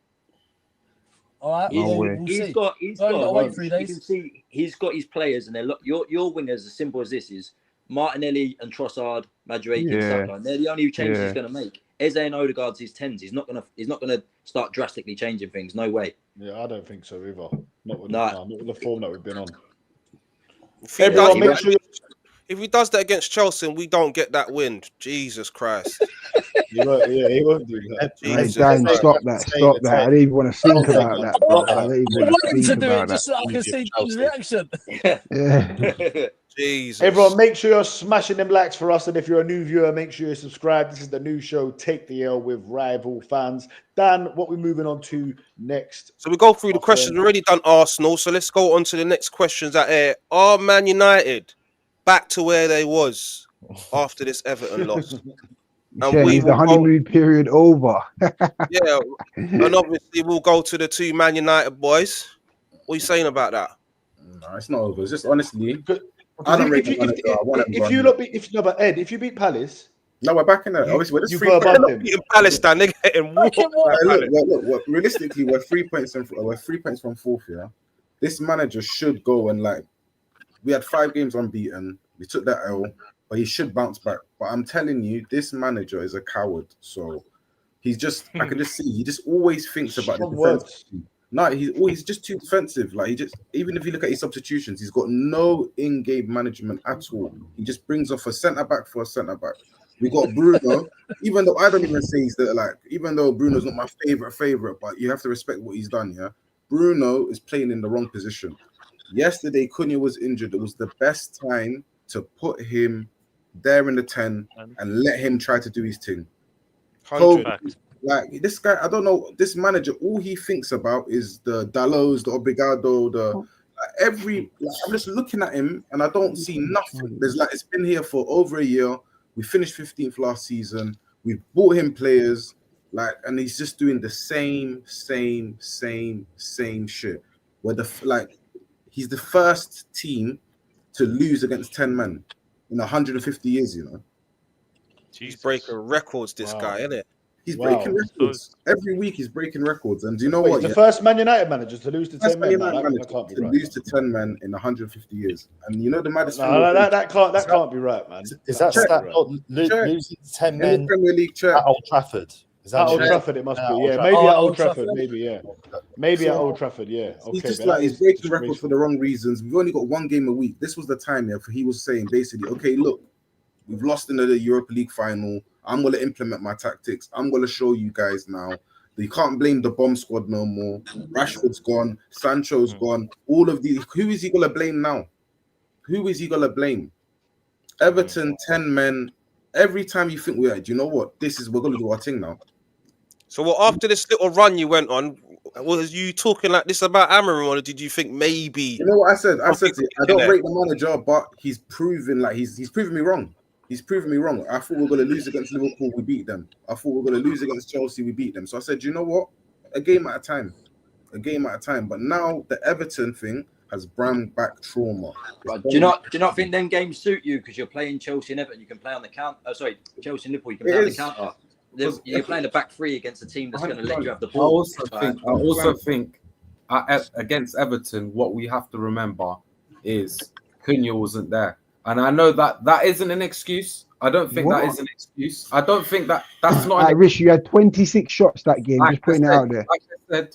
All right, he's got to wait 3 days. You can see he's got his players, and they're your wingers. As simple as this is Martinelli and Trossard, Madueke, and Saka. They're the only changes he's going to make. Eze and Odegaard's his 10s. He's not gonna start drastically changing things. No way. Yeah, I don't think so either. Not with the form that we've been on. If he does that against Chelsea and we don't get that win, Jesus Christ. He won't do that. Dan, stop that. I don't even want to think about that. I don't even want to think about that. Just so I can see his reaction. Yeah. Jesus. Everyone, make sure you're smashing them likes for us. And if you're a new viewer, make sure you subscribe. This is the new show, Take the L with rival fans. Dan, what we're moving on to next? So we go through the questions. We've already done Arsenal. So let's go on to the next questions at air. Are Man United back to where they was after this Everton loss? And is the honeymoon period over? Yeah. And obviously we'll go to the 2 Man United boys. What are you saying about that? No, it's not over. It's just honestly, I don't rate the manager. I want him if gone. you look, but Ed, if you beat Palace, no, we're back in there. Obviously, we're just you 3 go points. above them. In Palestine, they're getting walked. Look, realistically, we're 3 points we're 3 points from fourth. Yeah, this manager should go and we had 5 games unbeaten. We took that L, but he should bounce back. But I'm telling you, this manager is a coward. So he's just, I can just see, he just always thinks about the defense. No, he's just too defensive. Like even if you look at his substitutions, he's got no in-game management at all. He just brings off a centre back for a centre back. We got Bruno, even though I don't even say even though Bruno's not my favorite, but you have to respect what he's done. Yeah, Bruno is playing in the wrong position. Yesterday, Cunha was injured. It was the best time to put him there in the 10 and let him try to do his thing. Like this guy, I don't know. This manager, all he thinks about is the Dalos, the Obrigado, I'm just looking at him and I don't see nothing. It's been here for over a year. We finished 15th last season. We bought him players, and he's just doing the same shit. He's the first team to lose against 10 men in 150 years, you know. He's breaking records, this guy, isn't it? He's breaking records. Every week he's breaking records. And do you know what? He's the first Man United manager to lose to 10 men. Lose to 10 men in 150 years. And you know the maddest thing? That can't be right, man. Is that stat losing 10 men in Premier League at Old Trafford? At Old Trafford, it must be. Yeah, maybe at Old Trafford. Maybe, yeah. Maybe at Old Trafford, yeah. He's just he's breaking records for the wrong reasons. We've only got 1 game a week. This was the time, for he was saying basically, okay, look, we've lost in the Europa League final. I'm going to implement my tactics. I'm going to show you guys now. You can't blame the bomb squad no more. Rashford's gone. Sancho's gone. All of these. Who is he going to blame now? Who is he going to blame? Everton, 10 men. Every time you think, do you know what? We're going to do our thing now. So after this little run you went on, was you talking like this about Amorim, or did you think maybe? You know what I said? I said I don't rate the manager, but he's proven he's proven me wrong. He's proven me wrong. I thought we were going to lose against Liverpool. We beat them. I thought we were going to lose against Chelsea. We beat them. So I said, you know what? A game at a time. But now the Everton thing has brought back trauma. Right. Do you not think them games suit you because you're playing Chelsea and Everton? You can play on the counter. Chelsea and Liverpool. You can play on the counter. You're playing a back 3 against a team that's going to let you have the ball. I also think against Everton, what we have to remember is Cunha wasn't there. And I know that isn't an excuse. I don't think that is an excuse. I don't think that's not. Rich, you had 26 shots that game. Just putting it out there.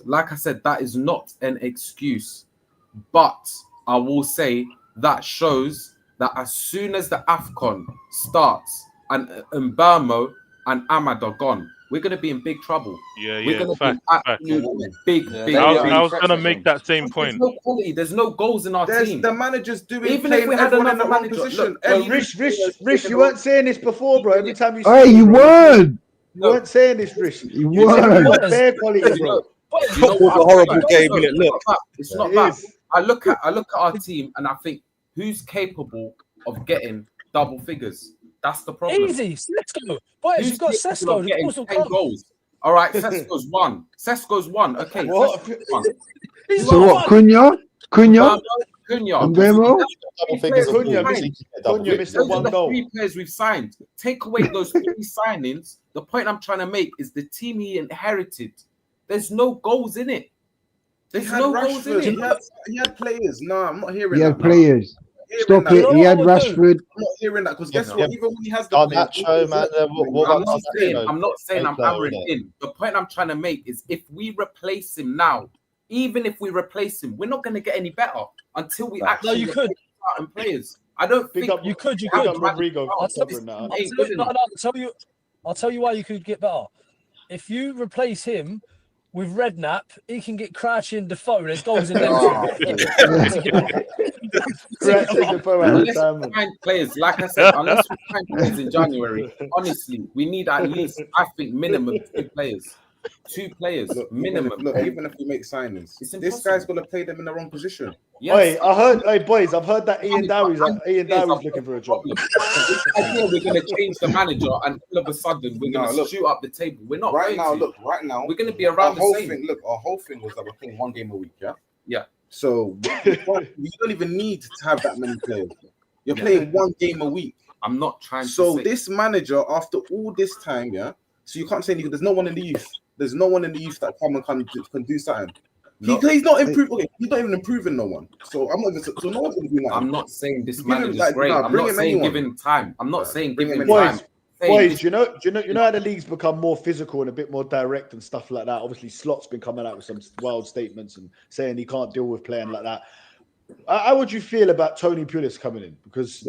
Like I said, that is not an excuse. But I will say that shows that as soon as the AFCON starts and Mbamo and Ahmad are gone, we're going to be in big trouble. We're going to be big. I was going to make that same point. There's no quality. There's no goals in our team. The managers doing even if we had another manager. Position. Rich, you weren't saying this before, bro. Every time you say you weren't. You weren't saying this, Rich. You weren't. Bare quality, bro. It was a horrible game, innit? Look, it's not that. I look at our team and I think who's capable of getting double figures. That's the problem. Easy, Sesko. Boys, you've got Sesko. Getting 10 goals. All right, Sesko's one. Okay. What? So what? Cunha. Cunha. Mbemo. Cunha missed 1 goal. 3 players we've signed. Take away those 3 signings. The point I'm trying to make is the team he inherited. There's no goals in it. There's no goals in it. He had players. No, I'm not hearing that. He had players. Stop it. He had Rashford. I'm not hearing that because guess what? Even when he has the I'm not saying I'm hammering in. The point I'm trying to make is if we replace him now, even if we replace him, we're not going to get any better until we actually. No, you could. Certain players. I don't think you could. Rodrigo. I'll tell you why you could get better. If you replace him with Redknapp, he can get crouching Defoe. There's goals in there. Players, like I said, unless we find players in January, honestly, we need at least, I think, minimum 2 players. 2 players, minimum. Look, even if we make signings, this guy's going to play them in the wrong position. Yes. Boys, I've heard that Ian Dowy's looking for a job. I think we're going to change the manager, and all of a sudden we're going to shoot up the table. We're not right now. Look, right now we're going to be around the same. Our whole thing was that we're playing 1 game a week. Yeah. So you don't even need to have that many players. You're playing one game a week. I'm not trying to So say... this manager, after all this time, yeah. So you can't say anything. There's no one in the youth. There's no one in the youth that can do something. He's not improving. Okay, he's not even improving no one. So I'm not even. So no one's gonna do nothing. I'm not saying this manager's great. I'm not saying give him time. I'm not saying give him time. Boys, you know how the league's become more physical and a bit more direct and stuff like that. Obviously, Slot's been coming out with some wild statements and saying he can't deal with playing like that. How would you feel about Tony Pulis coming in? Because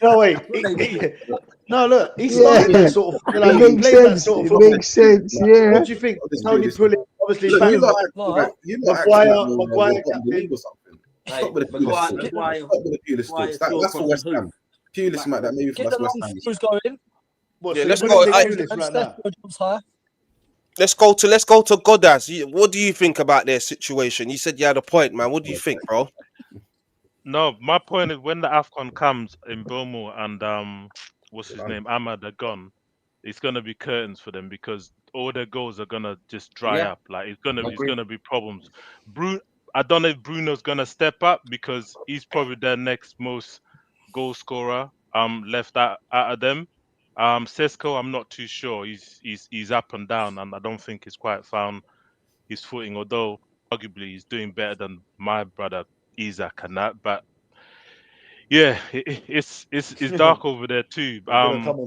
no wait, no look, he's starting that sort of. Like, it makes sense. It makes sense. Yeah. What do you think? Tony Pulis, obviously, Maguire captain or something. Stop with the Pulis talks. That's for West Ham. Pulis might that maybe for West Ham. Who's going? Let's go. Let's go to Goddard. What do you think about their situation? You said you had a point, man. What do you think, bro? No, my point is when the AFCON comes in Bomo and what's his name, Ahmad are gone, it's gonna be curtains for them because all their goals are gonna just dry up. Like it's gonna be problems. I don't know if Bruno's gonna step up because he's probably their next most goal scorer left out of them. Sesko, I'm not too sure. He's up and down, and I don't think he's quite found his footing. Although arguably he's doing better than my brother Isaac and that. But yeah, it's dark over there too.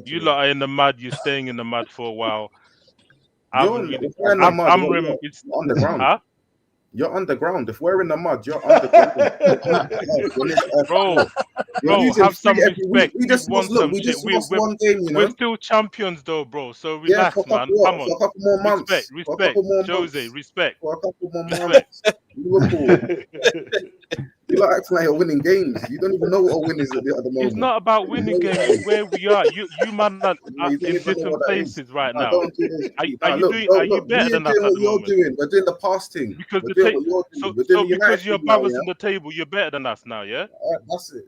You lot are in the mud. You're staying in the mud for a while. You're underground. Huh? You're underground. If we're in the mud, you're underground. Bro, have some respect. We just lost one game, you know. We're still champions, though, bro. So relax, man. Come on. For a couple more months. Respect. Jose, respect. For a couple more months. Liverpool. You like acting like you're winning games. You don't even know what a win is at the moment. It's not about winning games. It's where we are. You man are in different places right now. Are you better than us at the moment? We're doing the past thing. Because because you're brothers in the table, you're better than us now, yeah?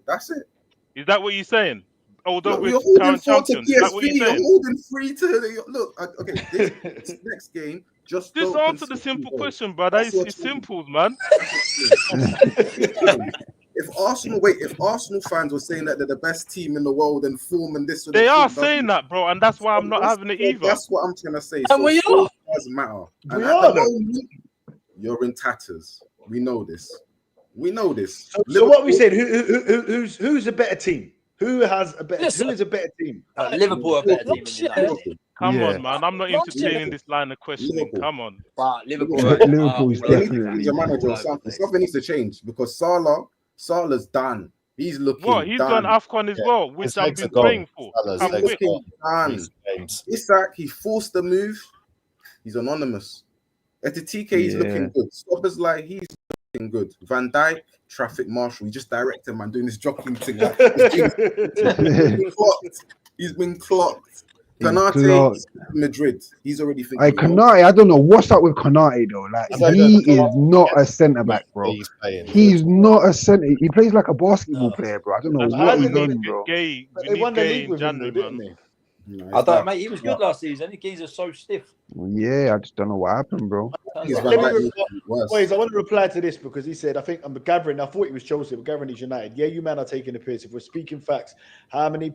That's it. Is that what you're saying? Although we're holding current champions, is that what you're you're saying? holding 3 to look. Okay, this next game. Just answer the simple question, brother. It's simple, man. If Arsenal fans were saying that they're the best team in the world and form and this, they are saying that, bro, and that's why I'm not having it either. That's what I'm trying to say. And we are. Doesn't matter. We are. You're in tatters. We know this. So what we said? Who's a better team? Who has a better? Who is a better team? Liverpool are a better team than United. Come on, man. I'm not entertaining this line of questioning. Come on. But Liverpool is definitely he's a manager or something. Something needs to change because Salah's done. He's looking. What? He's done AFCON as well, which I've been praying for. Isak, he forced the move. He's anonymous. Etitike, he's looking good. Stoppers like he's looking good. Van Dijk, traffic marshal. He just directed man doing this jockeying thing. He's been clocked. Konate, Madrid. He's already thinking. Hey, Konate, I don't know what's up with Konate though. Like he is not a centre back, bro. He's not a centre. He plays like a basketball player, bro. I don't know what he's on, bro. They won the league with him, didn't they? No, I don't, mate. He was good last season. The geezer's are so stiff. Well, yeah, I just don't know what happened, bro. Boys, I want to reply to this because he said, I think I'm gathering. I thought he was Chelsea, but gathering he's United. Yeah, you man are taking the piss. If we're speaking facts, how many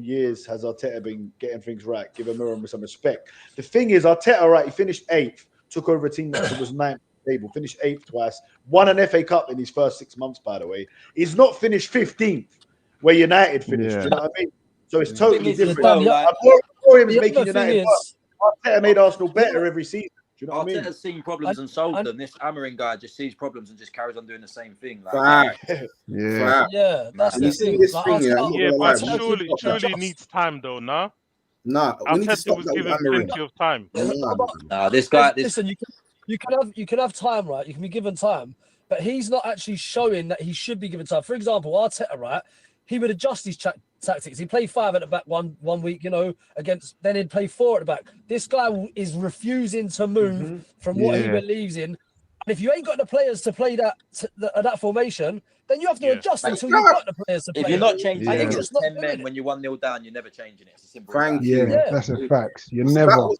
years has Arteta been getting things right? Give him some respect. The thing is, Arteta, right? He finished 8th, took over a team that was 9th table, finished 8th twice, won an FA Cup in his first 6 months. By the way, he's not finished 15th where United finished. Do you know what I mean? So it's totally different. Him is making United Arteta made Arsenal better every season. Do you know what I mean? Arteta's seen problems and solved them. This Amorim guy just sees problems and just carries on doing the same thing. Like, that's the thing. But surely he needs time though, nah? Nah, Arteta was given plenty of time. This guy. Listen, you can have time, right? You can be given time, but he's not actually showing that he should be given time. For example, Arteta, right? He would adjust his tactics. He'd play 5 at the back one week, against. Then he'd play 4 at the back. This guy is refusing to move from what he believes in. And if you ain't got the players to play that formation, then you have to adjust until you've got the players to play. If you're not changing it against 10 men when you're 1-0 down, you're never changing it. It's a simple fact. That's a fact. You're never.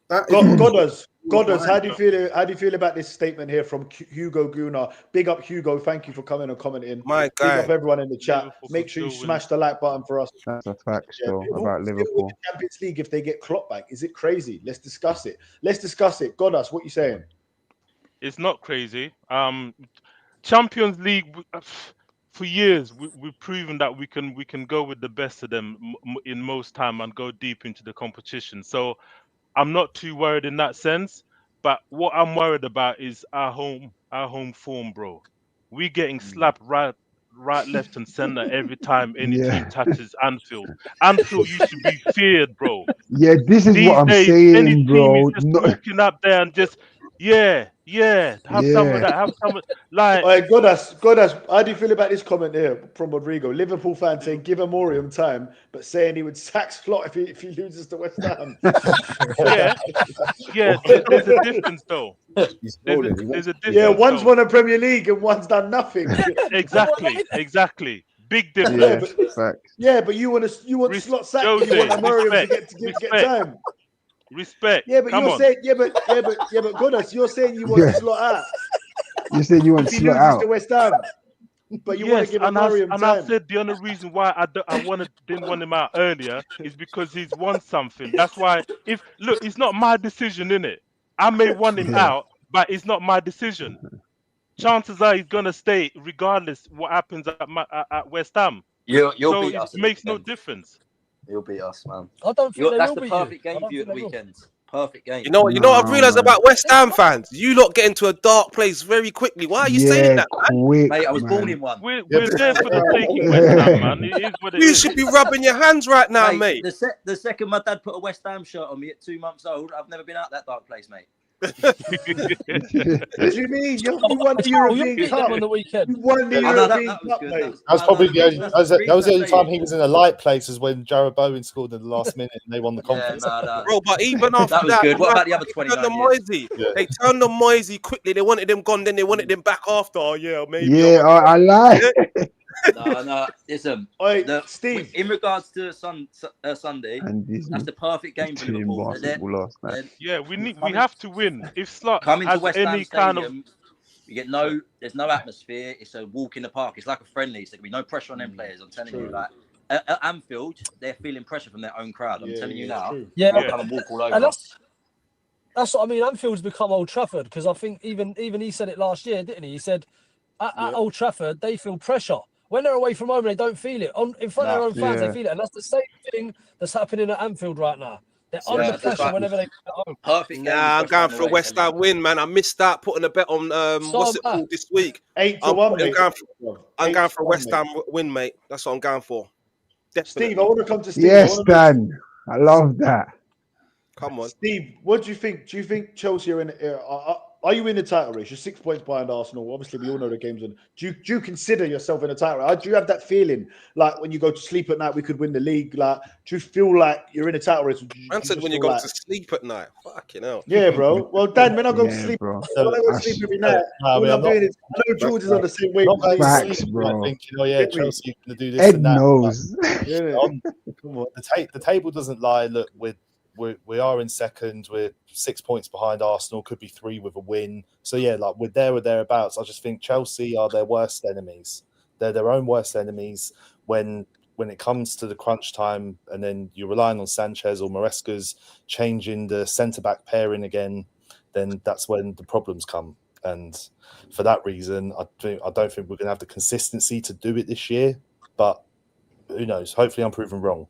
Godders. Goddard, how do you feel? How do you feel about this statement here from Hugo Guna? Big up Hugo. Thank you for coming and commenting. My guy. Big up everyone in the chat. Liverpool Make sure you still smash the like button for us. That's a fact still Who about will still win Liverpool. the Champions League if they get Klopp back? Is it crazy? Let's discuss it. Goddard, what you saying? It's not crazy. Champions League, for years we've proven that we can go with the best of them in most time and go deep into the competition. So I'm not too worried in that sense. But what I'm worried about is our home form, bro. We getting slapped right, left, and center every time any team touches Anfield. Anfield used to be feared, bro. Yeah, this is These what I'm days, saying, any bro. team is just walking up there and just have some of that, have some of like. All right, Goddard, how do you feel about this comment here from Rodrigo? Liverpool fan saying give Amorim time, but saying he would sack Slot if he loses to West Ham. Yeah. There's a difference though. There's a difference. Yeah, one's won a Premier League and one's done nothing. Exactly. Big difference. But you want Slot sacked. You want Amorim to get time. Respect. Yeah, but you're saying, but Goddard, you're saying you want Slot out. You said you want Slot out. To West Ham, but you want to give Amorim time. And I said the only reason why I didn't want him out earlier is because he's won something. That's why. It's not my decision, innit? I may want him out, but it's not my decision. Chances are he's gonna stay regardless what happens at West Ham. You'll so beat us. It makes no difference. He'll beat us, man. I don't think that's the perfect game for you at the weekend. Perfect game. You know what I've realised about West Ham fans? You lot get into a dark place very quickly. Why are you saying that, man? Mate, I was born in one. We're there for the taking, West Ham, man. It is what it is. You should be rubbing your hands right now, mate. The second my dad put a West Ham shirt on me at 2 months old, I've never been out that dark place, mate. What do you mean? You won the European Cup on the weekend. You won the European Cup, mate. That was probably that was the only time he was in a light place, is when Jared Bowen scored in the last minute and they won the conference. Bro, but even after that was good. What about the other 29 years? They turned on Moisey quickly. They wanted him gone, then they wanted him back after. Oh, yeah, maybe. Yeah, I lie. No. Listen, Steve. In regards to Sunday, that's the perfect game for Liverpool. Yeah, we have to win. If Slot coming to has West any Ham kind Stadium, you get there's no atmosphere. It's a walk in the park. It's like a friendly. So there can be no pressure on them players. I'm telling you, like at Anfield, they're feeling pressure from their own crowd. I'm telling you now. Yeah, they'll come and walk all over. And that's what I mean. Anfield's become Old Trafford, because I think even he said it last year, didn't he? He said at Old Trafford they feel pressure. When they're away from home, they don't feel it. In front of their own fans, they feel it. And that's the same thing that's happening at Anfield right now. They're under pressure whenever they get home. Perfect. I'm going for a West Ham win, man. I missed that, putting a bet on what's it called this week. 8-1. I'm going for a West Ham win, mate. That's what I'm going for. Definitely. Steve, I want to come to Steve. Yes, Dan. I love that. Come on, Steve. What do you think? Do you think Chelsea are in? Are you in the title race? You're 6 points behind Arsenal. Obviously, we all know the game's on. Do you consider yourself in a title race? Do you have that feeling, like when you go to sleep at night, we could win the league? Like, do you feel like you're in a title race? Man said when you go to sleep at night. Fucking hell. Yeah, bro. Well, Dan, when I go to sleep, when I go to sleep every night, all I'm doing is, I know George is on the same wave. Facts, bro. Chelsea going to do this. Ed and that. knows. Come on, the table doesn't lie. Look, we are in second. We're 6 points behind Arsenal. Could be 3 with a win. So yeah, like we're there or thereabouts. I just think Chelsea are their worst enemies. They're their own worst enemies when it comes to the crunch time, and then you're relying on Sanchez or Maresca's changing the centre-back pairing again. Then that's when the problems come. And for that reason, I don't think we're going to have the consistency to do it this year. But who knows? Hopefully, I'm proven wrong.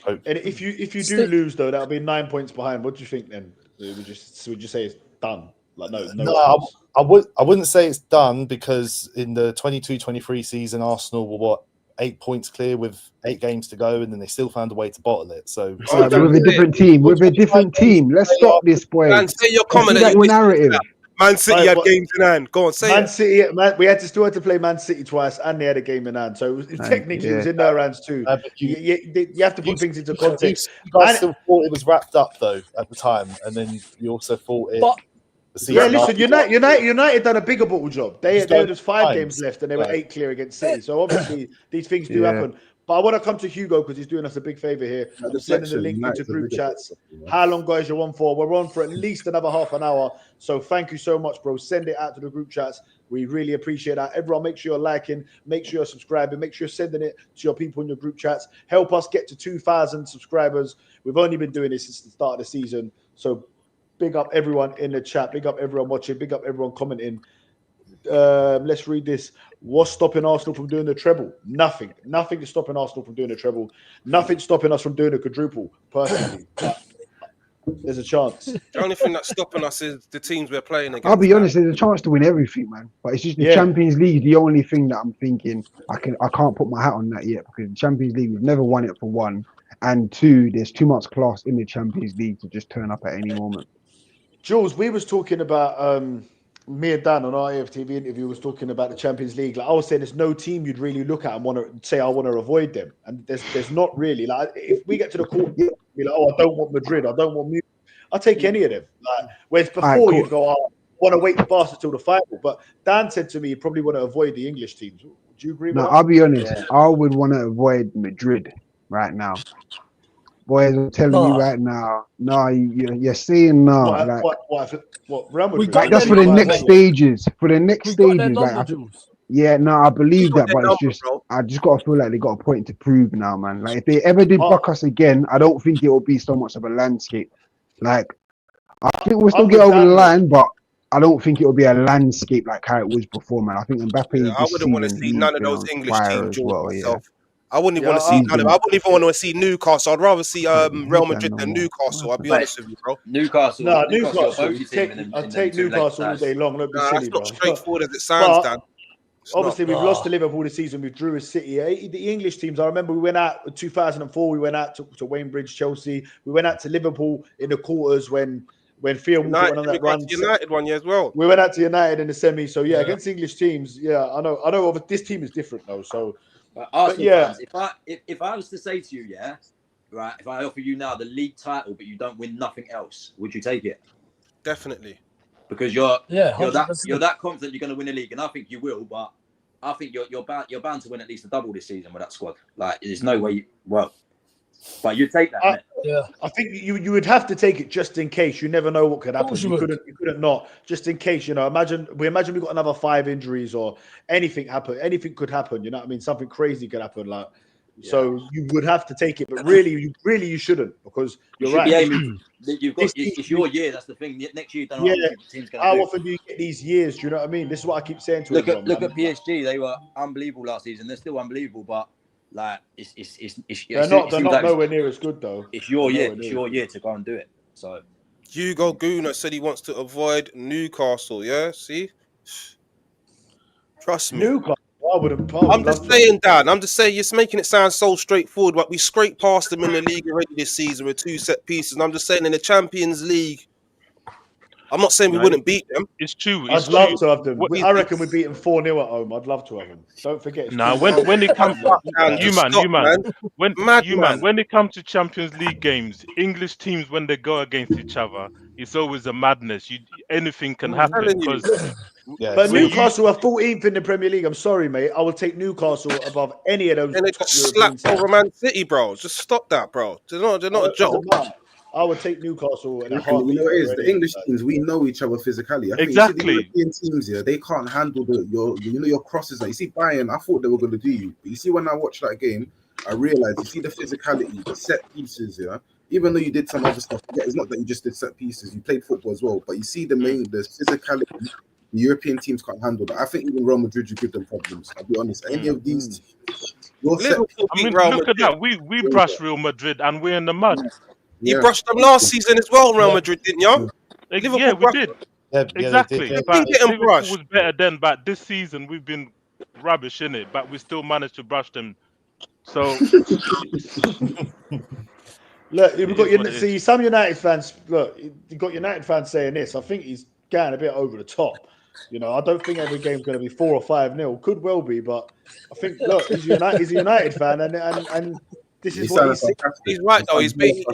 And if you do lose though, that'll be 9 points behind. What do you think then? Would you say it's done? Like no. I wouldn't say it's done, because in the 22-23 season, Arsenal were 8 points clear with 8 games to go, and then they still found a way to bottle it. So with a different team. Let's stop this, boy. Man, say your comment. That narrative. Man City had games in hand. Go on, say Man City. We still had to play Man City twice, and they had a game in hand. So technically, it was in their hands too. You have to put things into context. You guys still thought it was wrapped up though at the time, and then you also thought it. Listen, United done a bigger bottle job. There was 5 games left, and they were 8 clear against City. So obviously, these things do happen. But I want to come to Hugo because he's doing us a big favor here. I'm sending the link into group chats. How long, guys, you're on for? We're on for at least another half an hour. So thank you so much, bro. Send it out to the group chats. We really appreciate that. Everyone, make sure you're liking, make sure you're subscribing, make sure you're sending it to your people in your group chats. Help us get to 2,000 subscribers. We've only been doing this since the start of the season. So big up everyone in the chat. Big up everyone watching. Big up everyone commenting. Let's read this. What's stopping Arsenal from doing the treble? Nothing. Nothing is stopping Arsenal from doing the treble. Nothing stopping us from doing a quadruple, personally. There's a chance. The only thing that's stopping us is the teams we're playing against. I'll be honest, there's a chance to win everything, man. But it's just the Champions League, the only thing that I'm thinking I can't put my hat on that yet, because the Champions League, we've never won it, for one. And two, there's too much class in the Champions League to just turn up at any moment. Jules, we was talking about me and Dan on our AFTV interview was talking about the Champions League. Like I was saying, there's no team you'd really look at and want to say I want to avoid them. And there's not really. Like if we get to the court, be like, oh, I don't want Madrid, I don't want Munich. I'll take any of them. Like whereas before you'd go, oh, I want to wait the Barca till the final. But Dan said to me, you probably want to avoid the English teams. Do you agree with that? I'll be honest. I would want to avoid Madrid right now. Boys, I'm telling you right now. No, you're saying no. What Real Madrid? Like that's for the next stages. For the next stages, like, I believe that, but it's just I just gotta feel like they got a point to prove now, man. Like if they ever did buck us again, I don't think it will be so much of a landscape. Like I think we'll still get over the line, but I don't think it will be a landscape like how it was before, man. I think Mbappe. I wouldn't want to see none of those English teams myself. I wouldn't even want to see none of them. I wouldn't even want to see Newcastle. I'd rather see Real Madrid than Newcastle. I'll be honest with you, bro. Newcastle. I'll take Newcastle all day long. That's not straightforward as it sounds, Dan. Obviously, we've lost to Liverpool this season. We drew with City. The English teams, I remember we went out in 2004. We went out to Waynebridge, Chelsea. We went out to Liverpool in the quarters when Theo went on that run. United one year as well. We went out to United in the semi. So against English teams, I know. This team is different though. So. Arsenal fans, if I was to say to you, if I offer you now the league title, but you don't win nothing else, would you take it? Definitely. Because you're that confident you're going to win the league, and I think you will. But I think you're bound to win at least a double this season with that squad. Like there's no way. But you take that. I think you would have to take it just in case. You never know what could happen. You couldn't not just in case. Imagine we got another 5 injuries or anything happen. Anything could happen. You know what I mean? Something crazy could happen. So you would have to take it, but really you shouldn't, because you're right. It's your year. That's the thing. Next year, you don't know what the team's going to do. How often do you get these years? Do you know what I mean? This is what I keep saying to look at PSG. They were unbelievable last season. They're still unbelievable, but. Like they're not nowhere near as good though. It's your year. It's your year to go and do it. So Hugo Guna said he wants to avoid Newcastle. Yeah, see, trust me. Newcastle. I'm just saying, Dan. I'm just saying, you're making it sound so straightforward. But we scraped past them in the league already this season with 2 set pieces. And I'm just saying, in the Champions League, I'm not saying we wouldn't beat them. It's true. I'd love to have them. I reckon we beat them 4-0 at home. I'd love to have them. Don't forget. When it comes, when it comes to Champions League games, English teams when they go against each other, it's always a madness. Anything can happen. But Newcastle are 14th in the Premier League. I'm sorry, mate. I will take Newcastle above any of those. And they just slapped over Man City, bro. Just stop that, bro. They're not a joke. I would take Newcastle. You know what it is? The English teams, we know each other physically. I think exactly. You see the European teams, they can't handle your crosses. Like you see Bayern, I thought they were going to do you. But you see, when I watched that game, I realized you see the physicality, the set pieces. Even though you did some other stuff, it's not that you just did set pieces. You played football as well. But you see the physicality. The European teams can't handle that. I think even Real Madrid would give them problems. I'll be honest. Any of these teams, look at that. We brushed Real Madrid and we're in the mud. You brushed them last season as well, Real Madrid, didn't you? Yeah, we did. Exactly. But Liverpool was better then, but this season we've been rubbish, innit? But we still managed to brush them. So look, we've got some United fans. Look, you got United fans saying this. I think he's getting a bit over the top. I don't think every game's going to be 4 or 5-0. Could well be, but I think he's a United fan, and this is what he's right though. He's being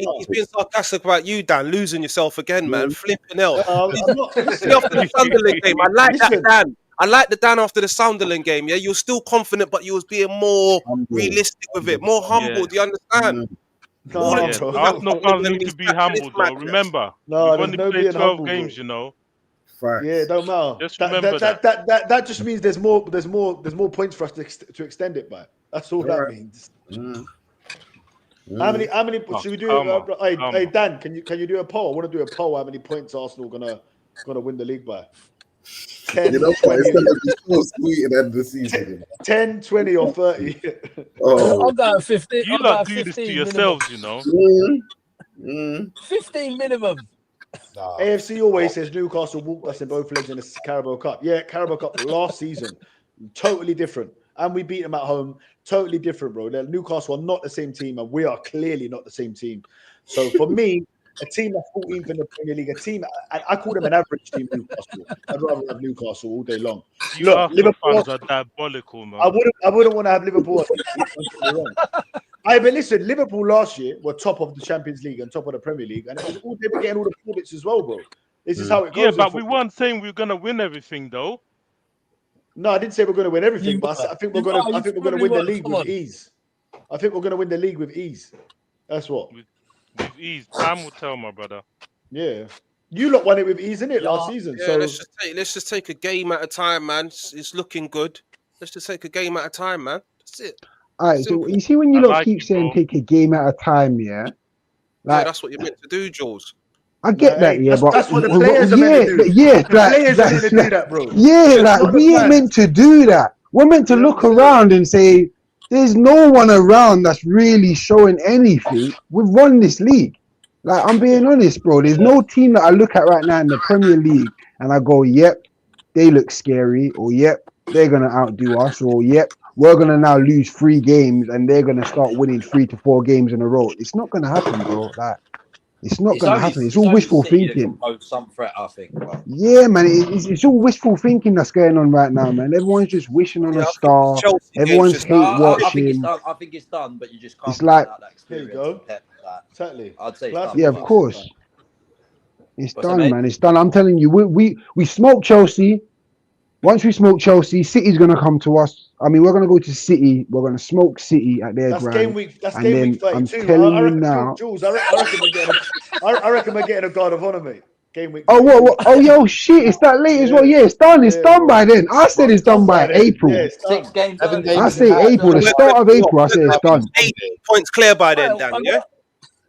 sarcastic about you, Dan, losing yourself again, man. Flipping hell. Off the Sunderland game, I like that, Dan. I like the Dan after the Sunderland game. Yeah, you were still confident, but you was being more realistic with it, more humble. Do you understand? No, Arsenal fans need to be humble, though. Remember, we've only played 12 games, you know. Facts. Yeah, don't matter. Just remember that just means there's more points for us to extend it by. That's all that means. How many should we do? Hey Dan, can you do a poll? I want to do a poll. How many points Arsenal gonna win the league by? 10, you know 20, it's gonna be so sweet at the end of the season. 10, 20, or 30. I'm going 15. You lot do this to yourselves, you know. 15 minimum. Nah. AFC always says Newcastle walked us in both legs in the Carabao Cup. Yeah, Carabao Cup last season, totally different. And we beat them at home, totally different, bro. Newcastle are not the same team, and we are clearly not the same team. So for me, a team that's 14th in the Premier League, a team, I call them an average team, Newcastle. I'd rather have Newcastle all day long. Look, Liverpool fans are diabolical, man. I wouldn't want to have Liverpool. But listen, Liverpool last year were top of the Champions League and top of the Premier League, and they were getting all the plaudits as well, bro. This is how it goes. Yeah, but we weren't saying we were gonna win everything, though. No, I didn't say we're going to win everything, but I think we're going to win the league with ease. I think we're going to win the league with ease. That's what. With ease, time will tell, my brother. Yeah, you lot won it with ease, innit, last season. Yeah, so let's just take a game at a time, man. It's looking good. Let's just take a game at a time, man. That's it. All right, so you see when you lot keep saying take a game at a time, yeah? Like, that's what you're meant to do, Jules. I get that, yeah, but that's what the players are meant to do. Yeah, the players are meant to do that, bro. Yeah, like we ain't meant to do that. We're meant to look around and say, there's no one around that's really showing anything. We've won this league. Like, I'm being honest, bro. There's no team that I look at right now in the Premier League and I go, yep, they look scary, or yep, they're gonna outdo us, or yep, we're gonna now lose 3 games and they're gonna start winning 3 to 4 games in a row. It's not gonna happen, bro. Like, it's not going to happen. It's all wishful thinking. Some threat, I think. Yeah, man. It's all wishful thinking that's going on right now, man. Everyone's just wishing on a star. Everyone's hate watching. I think it's done, but you just can't. It's like, there you go. Exactly. I'd say. Yeah, of course. It's done, man. It's done. I'm telling you, we smoked Chelsea. Once we smoke Chelsea, City's going to come to us. I mean, we're going to go to City. We're going to smoke City at their ground. Game week 32. I'm telling you now. Jules, I reckon we're getting a guard of honor, mate. Game week. Oh, what? Oh, yo, shit. It's that late as well. Yeah, it's done. It's done by then. I said it's done by April. Yeah, 6 games. I say April. The start of April, I say it's done. 8 points clear by then, Dan, yeah?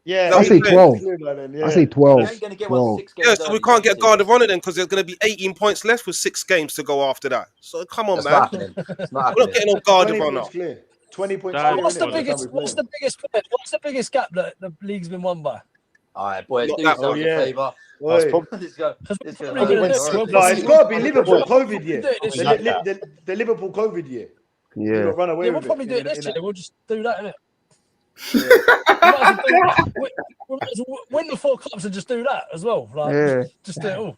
Yeah, I say 12. I say 12. Yeah, so we can't get guard of honor then because there's going to be 18 points left with 6 games to go after that. So come on, man. We're not getting no guard of honor. 20 points. What's the biggest gap that the league's been won by? All right, boys, do yourself a favour. It's got to be Liverpool COVID year. The Liverpool COVID year. Yeah. Run away we'll probably do it this year. We'll just do that, innit? Win the 4 cups and just do that as well. Like, just do it all.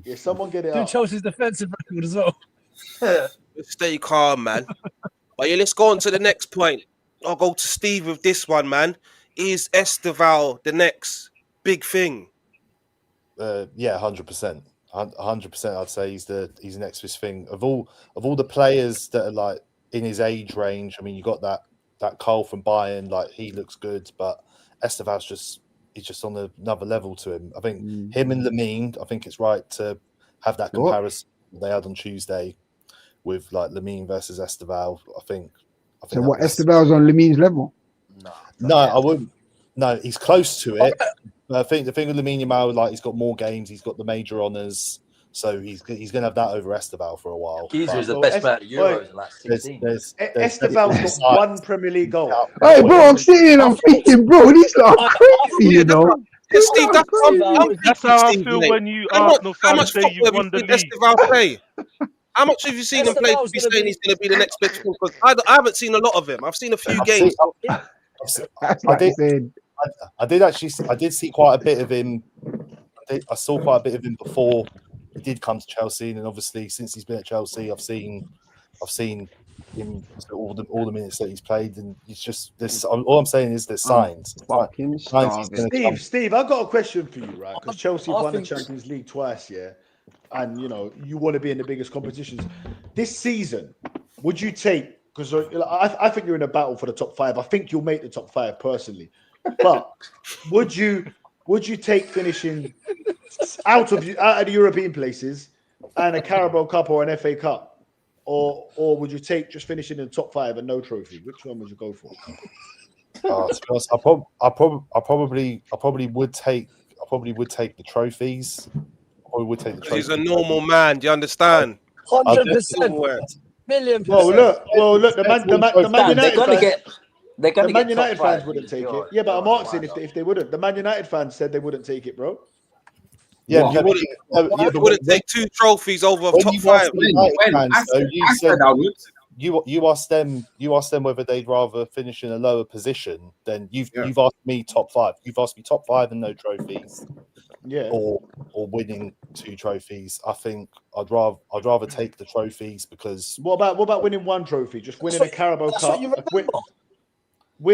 Yeah, someone get it do out. Chelsea's defensive record as well. Stay calm, man. But yeah, let's go on to the next point. I'll go to Steve with this one, man. Is Esteval the next big thing? Yeah, 100%. 100%. I'd say he's the next big thing. Of all the players that are like in his age range, I mean, you got that Cole from Bayern, like he looks good, but Esteval's he's just on another level to him. I think him and Lamine, I think it's right to have that comparison they had on Tuesday with like Lamine versus Esteval. I think so what, Esteval's on Lamine's level? No, I wouldn't. No, he's close to it. But I think the thing with Lamine Yamal, like he's got more games, he's got the major honours. So he's going to have that over Esteval for a while. Geezer is the best player at Euros in the last 16. Esteval's got 1 Premier League goal. Hey, bro, I'm sitting and I'm thinking, bro, these are crazy, you know. Steve, that's how I feel when you Arsenal fans say you won the league. How much have you seen him play to be saying he's going to be the next big thing? Because I haven't seen a lot of him. I've seen a few games. I did see quite a bit of him. I saw quite a bit of him before he did come to Chelsea, and obviously since he's been at Chelsea, I've seen him all the minutes that he's played, and it's just this. All I'm saying is there's signs. Steve, I've got a question for you, right? Because Chelsea won the Champions League twice, yeah. and you want to be in the biggest competitions this season, would you take? Because I think you're in a battle for the top 5. I think you'll make the top 5 personally, but would you take finishing out of the European places and a Carabao Cup or an FA Cup, or would you take just finishing in the top 5 and no trophy? Which one would you go for? To be honest, I probably would take the trophies. I probably would take the trophies. He's a normal man. Do you understand? 100%. Million percent. Well, look. The Man United fans. They're going to Man get United top 5, fans wouldn't take it. Yeah, but I'm asking if they wouldn't. The Man United fans said they wouldn't take it, bro. Yeah, you wouldn't take 2 trophies over top 5. You asked them whether they'd rather finish in a lower position. Then you've asked me top 5. You've asked me top 5 and no trophies. Yeah. Or winning 2 trophies. I think I'd rather take the trophies because. What about winning 1 trophy? Just winning a Carabao Cup.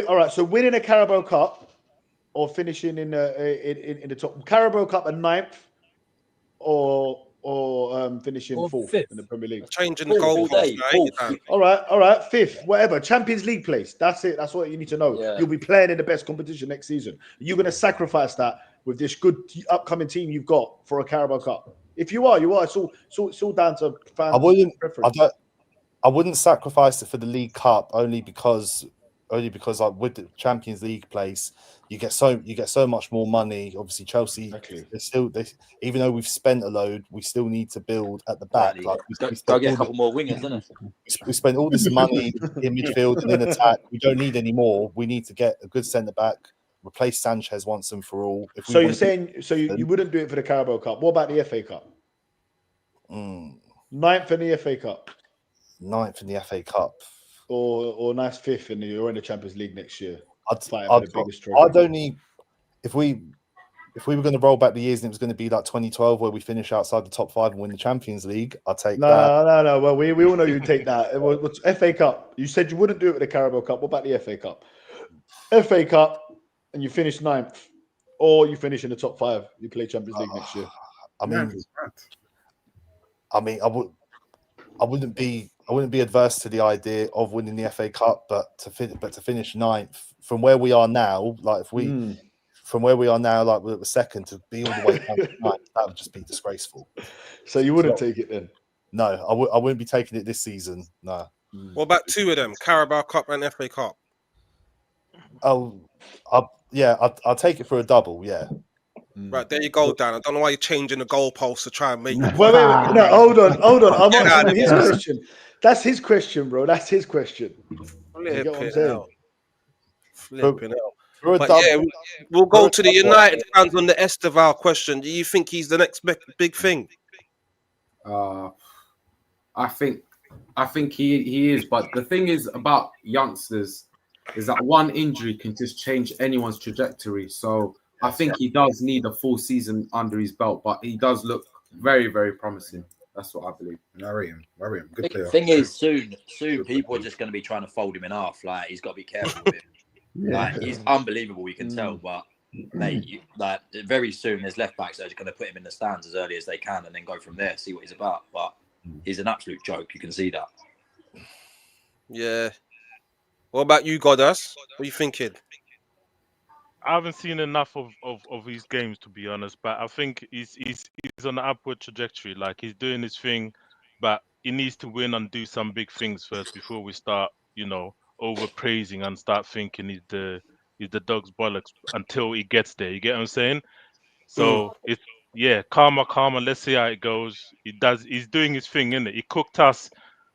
All right, so winning a Carabao Cup or finishing in the top Carabao Cup at 9th, or finishing 4th in the Premier League. Changing the goalpost. All right, 5th, whatever. Champions League place. That's it. That's what you need to know. Yeah. You'll be playing in the best competition next season. You're going to sacrifice that with this good upcoming team you've got for a Carabao Cup. If you are. It's all down to fans. I wouldn't sacrifice it for the League Cup only because with the Champions League place, you get so much more money. Obviously, Chelsea, even though we've spent a load, we still need to build at the back. Like, go get a couple more wingers, isn't it? We spent all this money in midfield and in attack. We don't need any more. We need to get a good centre back, replace Sanchez once and for all. So you're saying you wouldn't do it for the Carabao Cup? What about the FA Cup? 9th in the FA Cup. 9th in the FA Cup. Or nice 5th and you're in the Champions League next year. I'd only if we were going to roll back the years and it was going to be like 2012 where we finish outside the top 5 and win the Champions League, I'd take that. No. Well, we all know you'd take that. It was FA Cup. You said you wouldn't do it with the Carabao Cup. What about the FA Cup? FA Cup and you finish 9th, or you finish in the top 5. You play Champions League next year. I wouldn't be adverse to the idea of winning the FA Cup, but to finish 9th from where we are now, like from where we are now, like we're second, to be all the way down to 9th, that would just be disgraceful. So you wouldn't take it then? No, I wouldn't be taking it this season. No. What about 2 of them, Carabao Cup and FA Cup? I'll take it for a double. Yeah. Right, there you go, Dan. I don't know why you're changing the goalposts to try and make it. Wait. No, hold on. I'm answering his question. That's his question, bro. That's his question. Flipping out. But yeah, we'll go to the United fans on the Esteval question. Do you think he's the next big thing? I think he is. But the thing is about youngsters is that one injury can just change anyone's trajectory. So I think he does need a full season under his belt, but he does look very, very promising. That's what I believe. I rate him. Good player. The thing is, soon people are just going to be trying to fold him in half. Like, he's got to be careful with him. Like, he's unbelievable, we can tell, but mate, very soon there's left backs that are going to put him in the stands as early as they can and then go from there, see what he's about. But he's an absolute joke. You can see that. Yeah. What about you, Goddess? What are you thinking? I haven't seen enough of his games, to be honest, but I think he's on an upward trajectory. Like, he's doing his thing, but he needs to win and do some big things first before we start, overpraising and start thinking he's the dog's bollocks until he gets there. You get what I'm saying? So it's calmer. Let's see how it goes. He's doing his thing, innit? He cooked us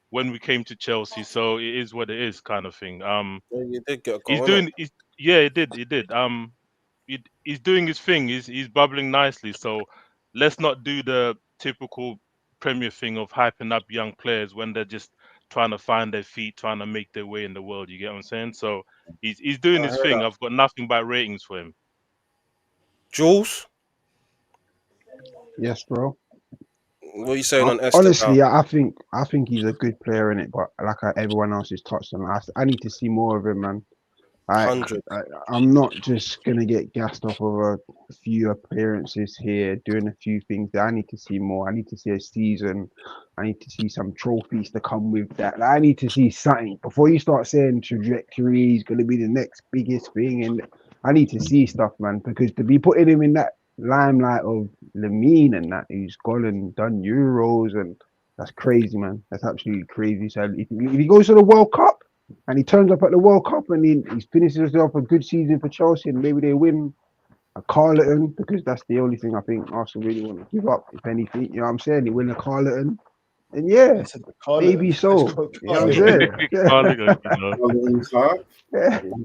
when we came to Chelsea, so it is what it is, kind of thing. You did get a goal, he's doing. He did. He's doing his thing. He's bubbling nicely. So let's not do the typical Premier thing of hyping up young players when they're just trying to find their feet, trying to make their way in the world. You get what I'm saying? So he's doing his thing. I've got nothing but ratings for him. Jules? Yes, bro. What are you saying on Esther? Honestly, I think he's a good player in it, but like everyone else has touched on, I need to see more of him, man. I'm not just gonna get gassed off of a few appearances here, doing a few things that I need to see more. I need to see a season. I need to see some trophies to come with that. I need to see something before you start saying trajectory is gonna be the next biggest thing. And I need to see stuff, man, because to be putting him in that limelight of Lamine and that, who's gone and done Euros, and that's crazy, man. That's absolutely crazy. So if he goes to the World Cup, and he turns up at the World Cup and he finishes off a good season for Chelsea, and maybe they win a Carleton, because that's the only thing I think Arsenal really want to give up, if anything. You know what I'm saying? They win a Carleton. And yeah, maybe so. You know what I'm saying?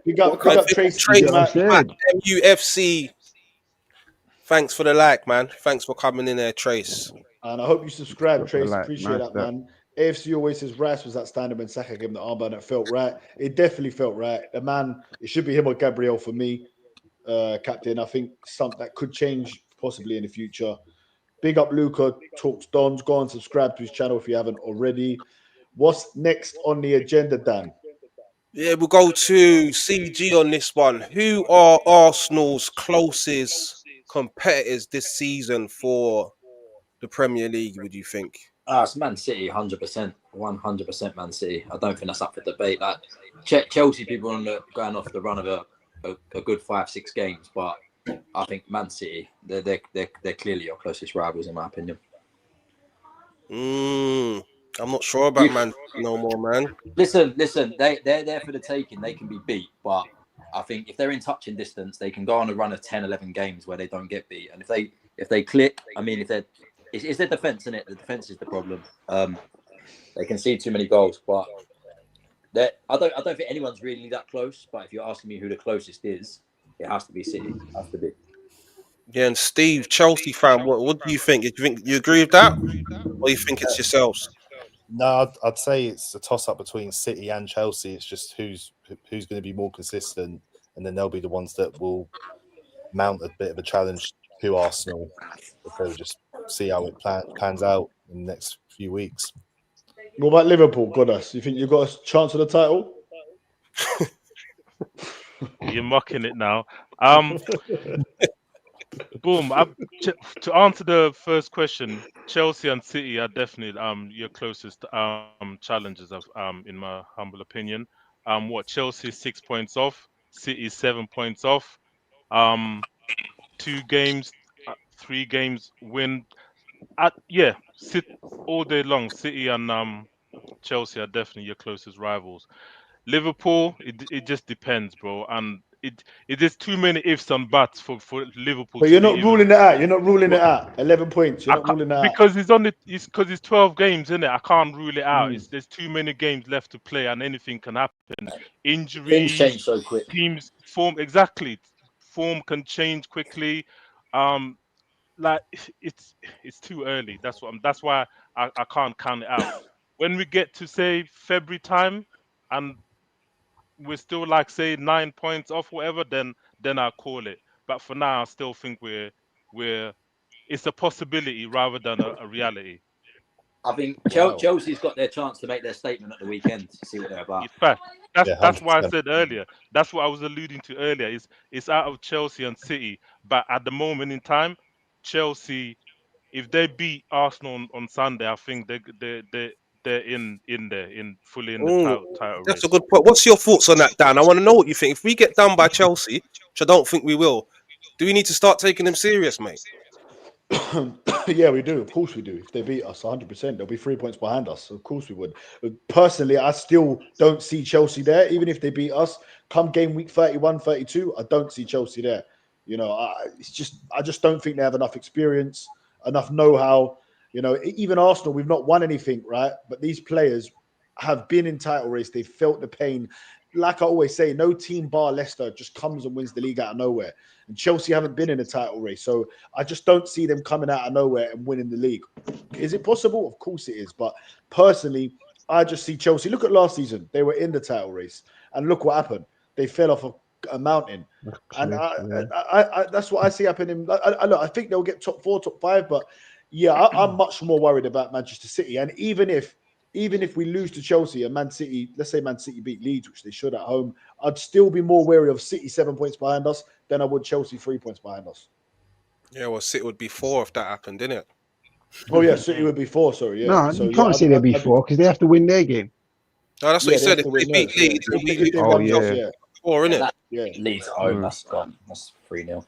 Big up Tracy. MUFC. Thanks for the like, man. Thanks for coming in there, Trace. And I hope you subscribe, Trace. Appreciate that, man. AFC always says Rice was outstanding when Saka gave him the armband. It felt right. It definitely felt right. The man, it should be him or Gabriel for me, captain. I think something that could change possibly in the future. Big up Luca, Talks Dons. Go and subscribe to his channel if you haven't already. What's next on the agenda, Dan? Yeah, we'll go to CG on this one. Who are Arsenal's closest competitors this season for the Premier League, would you think? It's Man City, 100%, 100% Man City. I don't think that's up for debate. Like Chelsea, people are going off the run of a good 5-6 games, but I think Man City, they're clearly your closest rivals, in my opinion. I'm not sure about Man City no more, man. Listen, they're there for the taking. They can be beat, but I think if they're in touching distance, they can go on a run of 10, 11 games where they don't get beat. And if they click, I mean, it's their defense, isn't it? The defense is the problem. They concede too many goals, but I don't think anyone's really that close. But if you're asking me who the closest is, it has to be City. It has to be. Yeah, and Steve, Chelsea fan, what do you think? Do you think you agree with that, or you think it's yourselves? No, I'd say it's a toss-up between City and Chelsea. It's just who's going to be more consistent, and then they'll be the ones that will mount a bit of a challenge to Arsenal if they'll just see how it pans out in the next few weeks. What about Liverpool, Goddess? You think you've got a chance of the title? You're mocking it now. Boom. To answer the first question, Chelsea and City are definitely your closest challengers in my humble opinion. Chelsea is 6 points off, City is 7 points off. 2 games, 3 games win. Sit all day long. City and Chelsea are definitely your closest rivals. Liverpool, it just depends, bro, and it is too many ifs and buts for Liverpool. But you're not ruling it out. You're not ruling it out. 11 points. You're not ruling it out because it's 12 games, isn't it? I can't rule it out. There's too many games left to play, and anything can happen. Injuries, things change so quick. Teams form can change quickly. Like it's too early. That's why I can't count it out. When we get to say February time, and we're still like say 9 points off, whatever, then I'll call it. But for now, I still think it's a possibility rather than a reality. I think Chelsea's got their chance to make their statement at the weekend to see what they're about. In fact, that's why I said earlier. That's what I was alluding to earlier. It's out of Chelsea and City, but at the moment in time, Chelsea, if they beat Arsenal on Sunday, I think they're fully in the title race. That's a good point. What's your thoughts on that, Dan? I want to know what you think. If we get done by Chelsea, which I don't think we will, do we need to start taking them serious, mate? Yeah, we do. Of course we do. If they beat us 100%, they'll be 3 points behind us. Of course we would. But personally, I still don't see Chelsea there. Even if they beat us, come game week 31, 32, I don't see Chelsea there. You know, I just don't think they have enough experience, enough know-how. You know, even Arsenal, we've not won anything, right? But these players have been in title race. They've felt the pain. Like I always say, no team bar Leicester just comes and wins the league out of nowhere. And Chelsea haven't been in a title race. So I just don't see them coming out of nowhere and winning the league. Is it possible? Of course it is. But personally, I just see Chelsea. Look at last season. They were in the title race. And look what happened. They fell off a mountain. And I that's what I see happening. I think they'll get top 4, top 5. But yeah, I'm much more worried about Manchester City. And even if even if we lose to Chelsea and Man City, let's say Man City beat Leeds, which they should at home, I'd still be more wary of City 7 points behind us than I would Chelsea 3 points behind us. Yeah, well, City would be 4 if that happened, didn't it? Oh yeah, City would be 4. Sorry, yeah. No, So you can't say they'd be 4 because they have to win their game. No, that's what he said. If they beat Leeds, if they won Chelsea, yeah. 4, innit? Yeah. Leeds at home, that's gone. That's 3-0.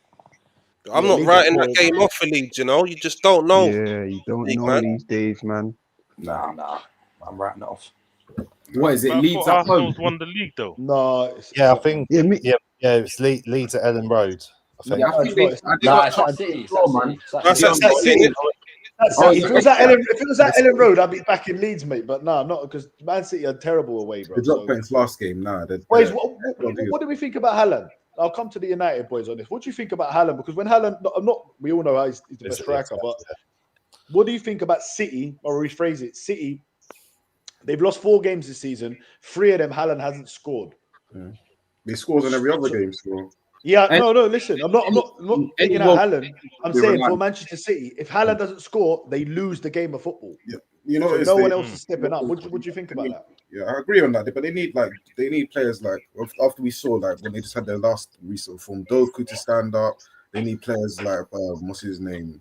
I'm not writing that game off for Leeds, you know. You just don't know. Yeah, you don't know these days, man. Nah. I'm writing it off. What is it? But I Leeds thought at home? Arsenal's won the league though. No. Yeah, I think. It's Leeds at Ellen Road. I think. Yeah, I think it's at City. If it was at Ellen Road, I'd be back in Leeds, mate. But no, not because Man City are terrible away, bro. They dropped points last game. Nah, boys, what do we think about Haaland? I'll come to the United boys on this. What do you think about Haaland? Because when Haaland, we all know he's the best striker, but what do you think about City? Or rephrase it, City. They've lost 4 games this season. 3 of them, Haaland hasn't scored. They scores on every other game. So. Yeah, no. Listen, I'm not taking out Haaland. I'm saying for Manchester City, if Haaland doesn't score, they lose the game of football. Yeah, you know, so no one else is stepping up. What do you think about that? Yeah, I agree on that. But they need players like after we saw when they just had their last recent form, Doku to stand up. They need players like what's his name,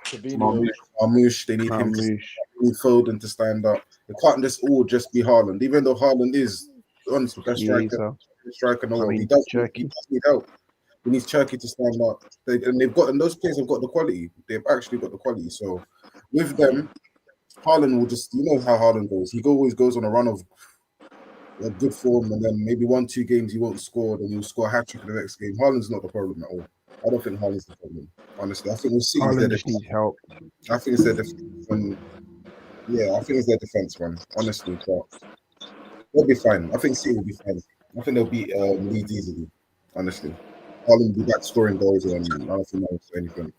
Marmoush. They need him. They need Foden to stand up. It can't just be Haaland, even though Haaland is honestly best striker. No, he does need help. We need Turkey to stand up. Those players have got the quality. They've actually got the quality. So with them, Haaland will just, you know how Haaland goes. He always goes on a run of a good form, and then maybe 1-2 games he won't score, then he'll score a hat-trick in the next game. Haaland's not the problem at all. I don't think Haaland's the problem, honestly. I think we'll see. Haaland just needs help. I think it's their defense. Yeah, I think it's their defense, man. Honestly, but they'll be fine. I think City will be fine. I think they'll beat Leeds easily, honestly. Haaland will be back scoring goals, and I don't think they'll say anything.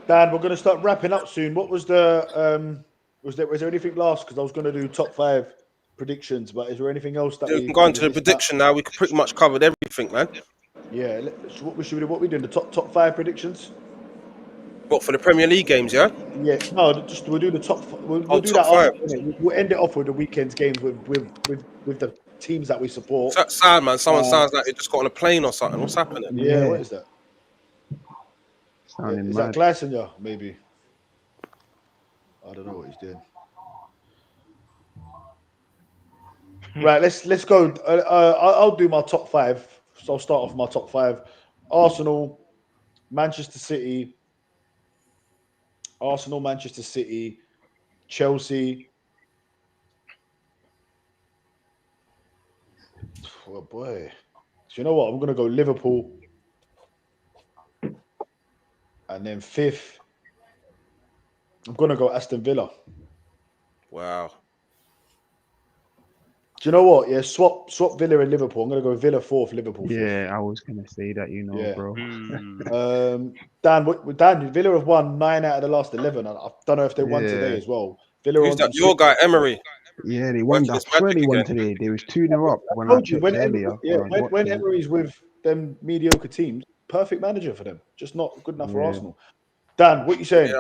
Dan, we're going to start wrapping up soon. What was the was there anything last? Because I was going to do top 5 predictions, but is there anything else that we can go on to the prediction now? We pretty much covered everything, man. Yeah, what we doing? The top 5 predictions? What, for the Premier League games? Yeah. Yeah. No, just we'll do the top. We'll do top that 5. After, we'll end it off with the weekend's games with the teams that we support. That's sad, man. Someone sounds like they just got on a plane or something. What's happening? Yeah. What is that? Is that Glasgow? Maybe. I don't know what he's doing. Right, let's go. I'll do my top 5. So I'll start off my top 5. Arsenal, Manchester City, Chelsea. Oh boy. So you know what? I'm gonna go Liverpool. And then 5th, I'm gonna go Aston Villa. Wow. Do you know what? Yeah, swap Villa and Liverpool. I'm gonna go Villa 4th, Liverpool 5th. Yeah, I was gonna say that, bro. Dan, Villa have won 9 out of the last 11. I don't know if they won today as well. Villa. Who's that? Your guy Emery. Yeah, they won. That's where they won today. They was 2-0 up. When Emery's with them mediocre teams, perfect manager for them. Just not good enough for Arsenal. Dan, what you saying?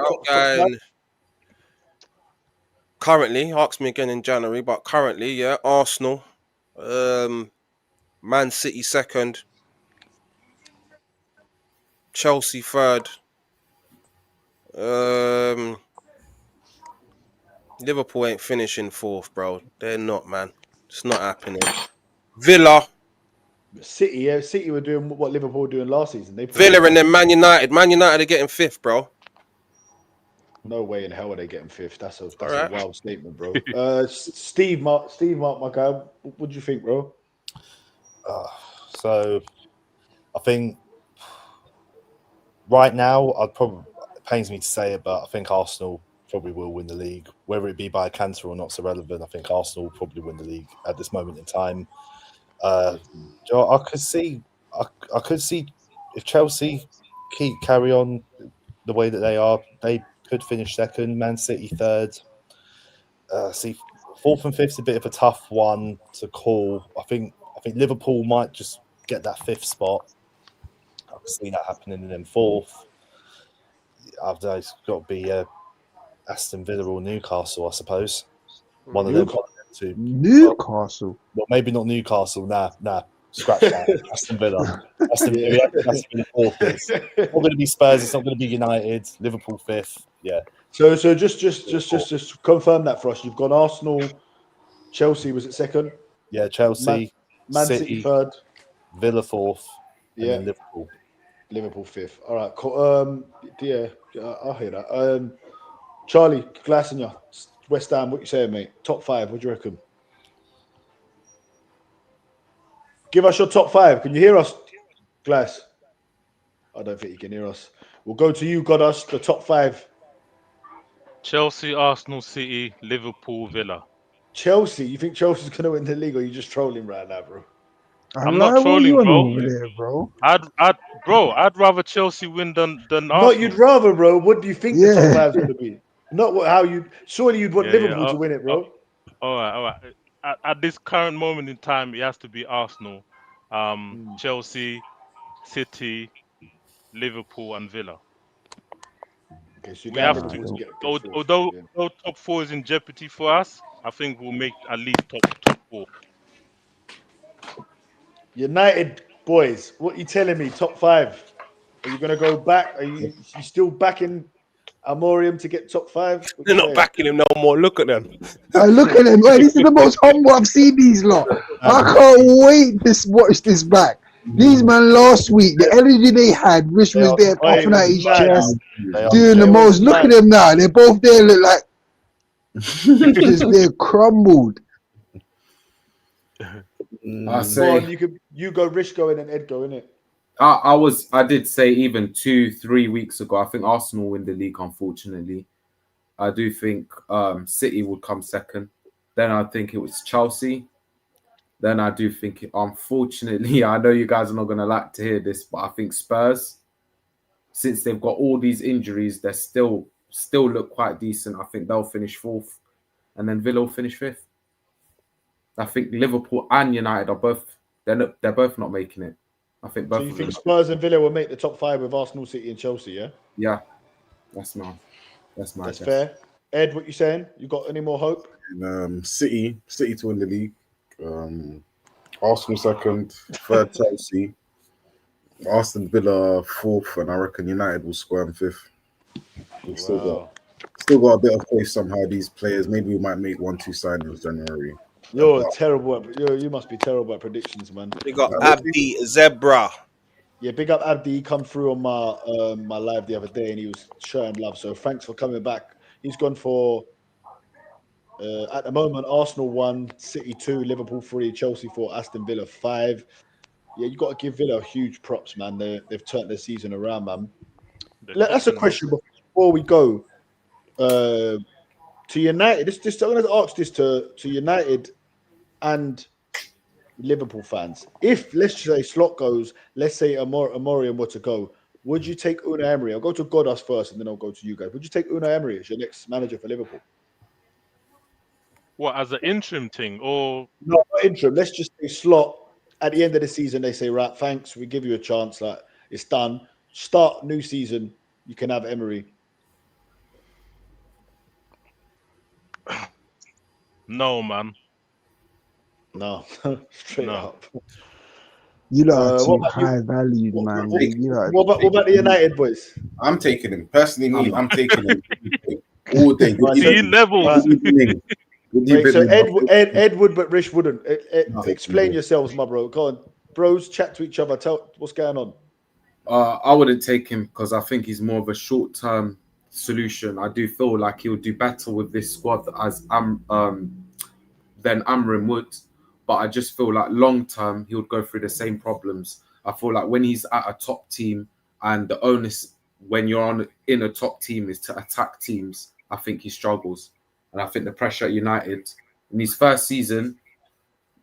Currently, ask me again in January, but currently, yeah, Arsenal, Man City 2nd, Chelsea 3rd, Liverpool ain't finishing 4th, bro. They're not, man. It's not happening. Villa. City were doing what Liverpool were doing last season. Villa and then Man United. Man United are getting 5th, bro. No way in hell are they getting 5th. That's a wild statement, bro. Steve Mark, my guy. What do you think, bro? So, I think right now, it pains me to say it, but I think Arsenal probably will win the league. Whether it be by a canter or not, is irrelevant. I think Arsenal will probably win the league at this moment in time. I could see if Chelsea carry on the way that they are, they could finish 2nd, Man City 3rd. 4th and 5th is a bit of a tough one to call. I think Liverpool might just get that 5th spot. I can see that happening. And then 4th, it's got to be Aston Villa or Newcastle, I suppose. One of them two. Newcastle. Well, maybe not Newcastle. Nah. Scratch that. Aston Villa. Aston Villa fourth. It's not going to be Spurs. It's not going to be United. Liverpool fifth. Yeah. So just confirm that for us. You've got Arsenal, Chelsea. Was it second? Yeah, Chelsea, Man City third, Villa fourth, and yeah, then Liverpool. Liverpool fifth. All right, cool. Yeah, I'll hear that. Charlie Glassiner, West Ham. What you saying, mate? Top five. What do you reckon? Give us your top five. Can you hear us, Glass? I don't think you can hear us. We'll go to you. Got us the top five. Chelsea, Arsenal, City, Liverpool, Villa. Chelsea. You think Chelsea's gonna win the league, or are you just trolling right now, bro? I'm not trolling, bro. There, bro. I'd rather Chelsea win than Arsenal. Not you'd rather, bro. What do you think the top five's gonna be? Not how you. Surely you'd want Liverpool to win it, bro. All right. At this current moment in time, it has to be Arsenal, Chelsea, City, Liverpool, and Villa. Okay, so we have to. Although top four is in jeopardy for us, I think we'll make at least top four. United boys, what are you telling me? Top five? Are you gonna go back? Are you still backing Amorim to get top five? They're not backing him no more. Look at them. Look at them. Man. This is the most humble I've seen these lot. I can't wait to watch this back. These man last week, the energy they had, Rich was there puffing out his chest, doing the most. Look at them now. They're both there, look like they're crumbled. I say you go Rich go in and Ed go in it. I did say even 2-3 weeks ago, I think Arsenal win the league, unfortunately. I do think City would come second. Then I think it was Chelsea. Then I do think, unfortunately, I know you guys are not going to like to hear this, but I think Spurs, since they've got all these injuries, they still look quite decent. I think they'll finish fourth. And then Villa will finish fifth. I think Liverpool and United are both, they're both not making it. I think both. So you think Spurs and Villa will make the top five with Arsenal, City, and Chelsea? Yeah. Yeah, that's my That's guess. fair. Ed, what you saying? You got any more hope? City to win the league. Arsenal second, third Chelsea, Aston Villa fourth, and I reckon United will score in fifth. We've still got a bit of faith somehow. These players, maybe we might make 1-2 signings January. You're terrible. You must be terrible at predictions, man. We got Abdi Zebra. Yeah, big up Abdi. He come through on my live the other day, and he was showing love. So thanks for coming back. He's gone for at the moment Arsenal 1, City 2, Liverpool 3, Chelsea 4, Aston Villa 5. Yeah, you got to give Villa huge props, man. They've turned their season around, man. That's a question before we go to United. I'm going to ask this to United and Liverpool fans. If, let's say, Slot goes, let's say Amorim were to go, would you take Unai Emery? I'll go to Godas first, and then I'll go to you guys. Would you take Unai Emery as your next manager for Liverpool? What, as an interim thing, or no, not interim? Let's just say Slot. At the end of the season, they say, right, thanks, we give you a chance. Like, it's done. Start new season. You can have Emery. No, man. No, straight up. You lot are too high valued, man. What about the United boys? I'm taking him. Personally, me, I'm taking him all day. Levels. So Ed would, but Rish wouldn't. Explain yourselves, my bro. Go on. Bros, chat to each other. Tell what's going on. I wouldn't take him because I think he's more of a short-term solution. I do feel like he'll do better with this squad than Amorim would. But I just feel like long-term, he would go through the same problems. I feel like when he's at a top team and the onus when you're in a top team is to attack teams, I think he struggles. And I think the pressure at United in his first season,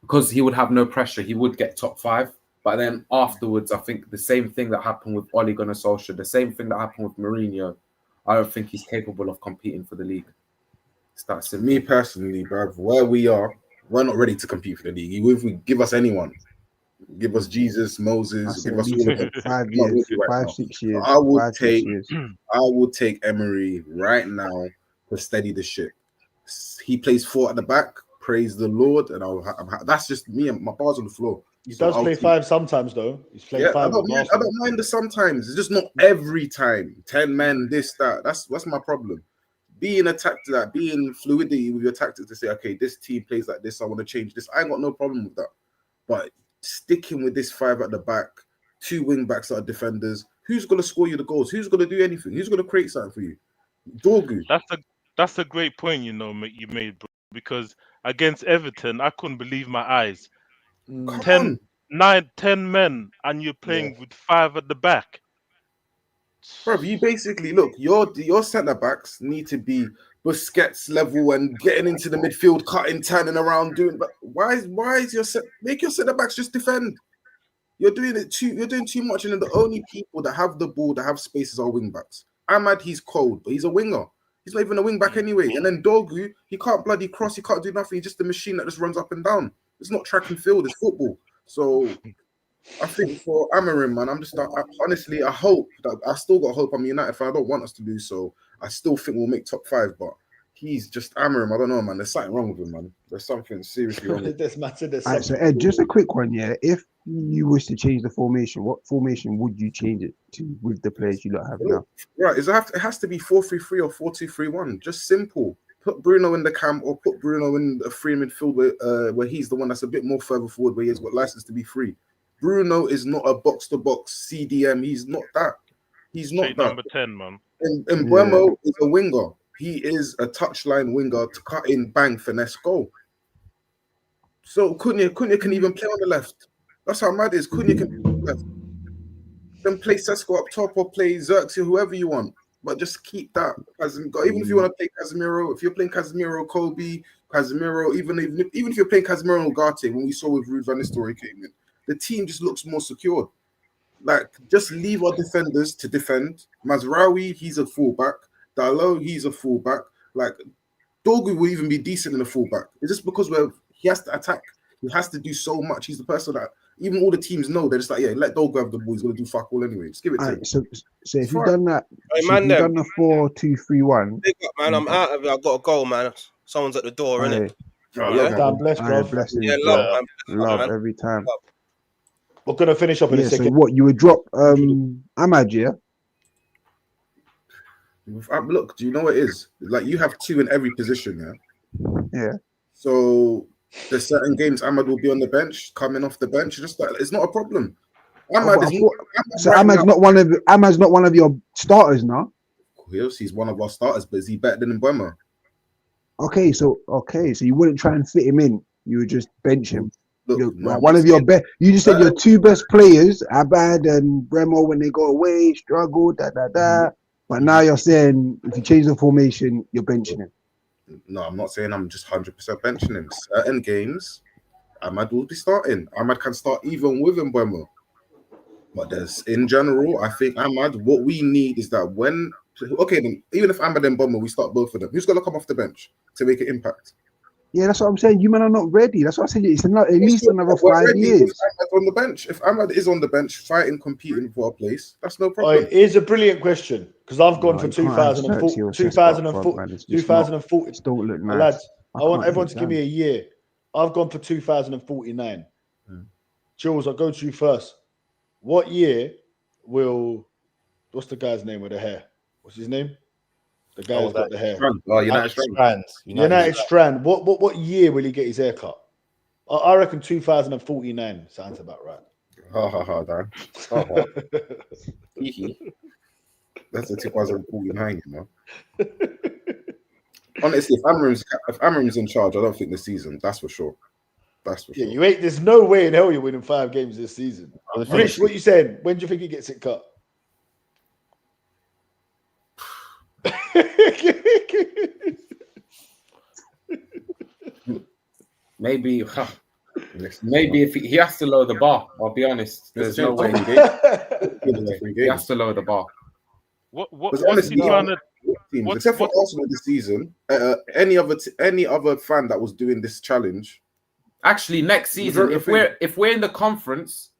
because he would have no pressure, he would get top 5. But then afterwards, I think the same thing that happened with Ole Gunnar Solskjaer, the same thing that happened with Mourinho, I don't think he's capable of competing for the league. To me personally, bruv, where we are, we're not ready to compete for the league. If we give us anyone, give us Jesus, Moses, give us all of them. 5 years, 5-6 years. I will take Emery right now. to steady the ship. He plays 4 at the back. Praise the Lord, and that's just me and my bars on the floor. He does play 5 sometimes, though. He's played 5. I don't mind the sometimes. It's just not every time. 10 men, this, that. That's my problem. Being attacked to that, being fluidity with your tactics to say, okay, this team plays like this, I want to change this. I ain't got no problem with that. But sticking with this 5 at the back, 2 wing backs that are defenders, who's going to score you the goals? Who's going to do anything? Who's going to create something for you? Dorgu. That's a great point, you made, bro, because against Everton, I couldn't believe my eyes. 10 men, and you're playing with 5 at the back. Bro, you basically look. Your centre backs need to be Busquets level and getting into the midfield, cutting, turning around, doing. But why is make your centre backs just defend? You're doing too much, and then the only people that have the ball, that have spaces, are wing backs. Ahmad, he's cold, but he's a winger. He's not even a wing back anyway. And then Dorgu, he can't bloody cross. He can't do nothing. He's just a machine that just runs up and down. It's not track and field. It's football. So I think for Amorim, man, honestly, I hope that I still got hope. I'm a United fan. I don't want us to lose, so I still think we'll make top 5. But he's just Amorim. I don't know, man. There's something wrong with him, man. There's something seriously wrong. So Ed, just a quick one, yeah. If you wish to change the formation, what formation would you change it to with the players you don't have now? Right, it has to be 4-3-3 or 4-2-3-1. Just simple. Put Bruno in the camp or put Bruno in a free midfield where he's the one that's a bit more further forward, where he has got license to be free. Bruno is not a box-to-box CDM. He's not that. He's not that. Number 10, man. And Mbeumo is a winger. He is a touchline winger to cut in, bang, finesse, goal. So Cunha can even play on the left. That's how mad it is. Cunha can play on the left. Then play Sesko up top or play Xerxes, whoever you want. But just keep that. Even if you want to play Casemiro, if you're playing Casemiro, Kobe, Casemiro, even if you're playing Casemiro and Ugarte, when we saw with Ruud van Nistelrooy came in, the team just looks more secure. Like, just leave our defenders to defend. Mazraoui, he's a fullback. Dalot, he's a fullback. Like, Dorgu will even be decent in a fullback. It's just because he has to attack. He has to do so much. He's the person that even all the teams know. They're just like, yeah, let Dorgu have the ball. He's going to do fuck all anyway. Just give it to him. So if you've done that, if you've done the 4-2-3-1. Big up, man. I'm out of it. I've got to go, man. Someone's at the door, innit? God bless, bro. Yeah, love, man. Love every time. Love. We're going to finish up in a second. So what, you would drop Ahmad, yeah? Look, do you know what it is? Like, you have 2 in every position, yeah? Yeah. So there's certain games Ahmad will be on the bench, coming off the bench. Just like, it's not a problem. Ahmad's not one of your starters now. He's one of our starters, but is he better than Mbeumo? Okay, so you wouldn't try and fit him in. You would just bench him. Look, one of your best. You just said your 2 best players, Abad and Bremo, when they go away, struggle, But now you're saying if you change the formation, you're benching him. No, I'm not saying I'm just 100% benching him. Certain games, Ahmad will be starting. Ahmad can start even with Mbeumo. But in general, I think Ahmad, what we need is that then even if Ahmad and Mbeumo, we start both of them, who's going to come off the bench to make an impact? Yeah, that's what I'm saying. You men are not ready. That's what I said. It's at least another 5 years. On the bench. If Ahmad is on the bench, fighting, competing for a place, that's no problem. Here's a brilliant question, because I've gone for 2004. 2040. It don't look nice. Lads, I want everyone to give me a year. I've gone for 2049. Jules, I'll go to you first. What year what's the guy's name with the hair? What's his name? The guy who's got the hair. United Strand. What year will he get his hair cut? I reckon 2049 sounds about right. Dan. That's a 2049, you know. Honestly, if Amorim's in charge, I don't think this season. That's for sure. Yeah, you ain't. There's no way in hell you're winning 5 games this season. Rich, what you saying? When do you think he gets it cut? Maybe if he has to lower the bar. I'll be honest. There's no way he has to lower the bar. Except for Arsenal this season, any other fan that was doing this challenge. Actually, next season, if we're in the conference,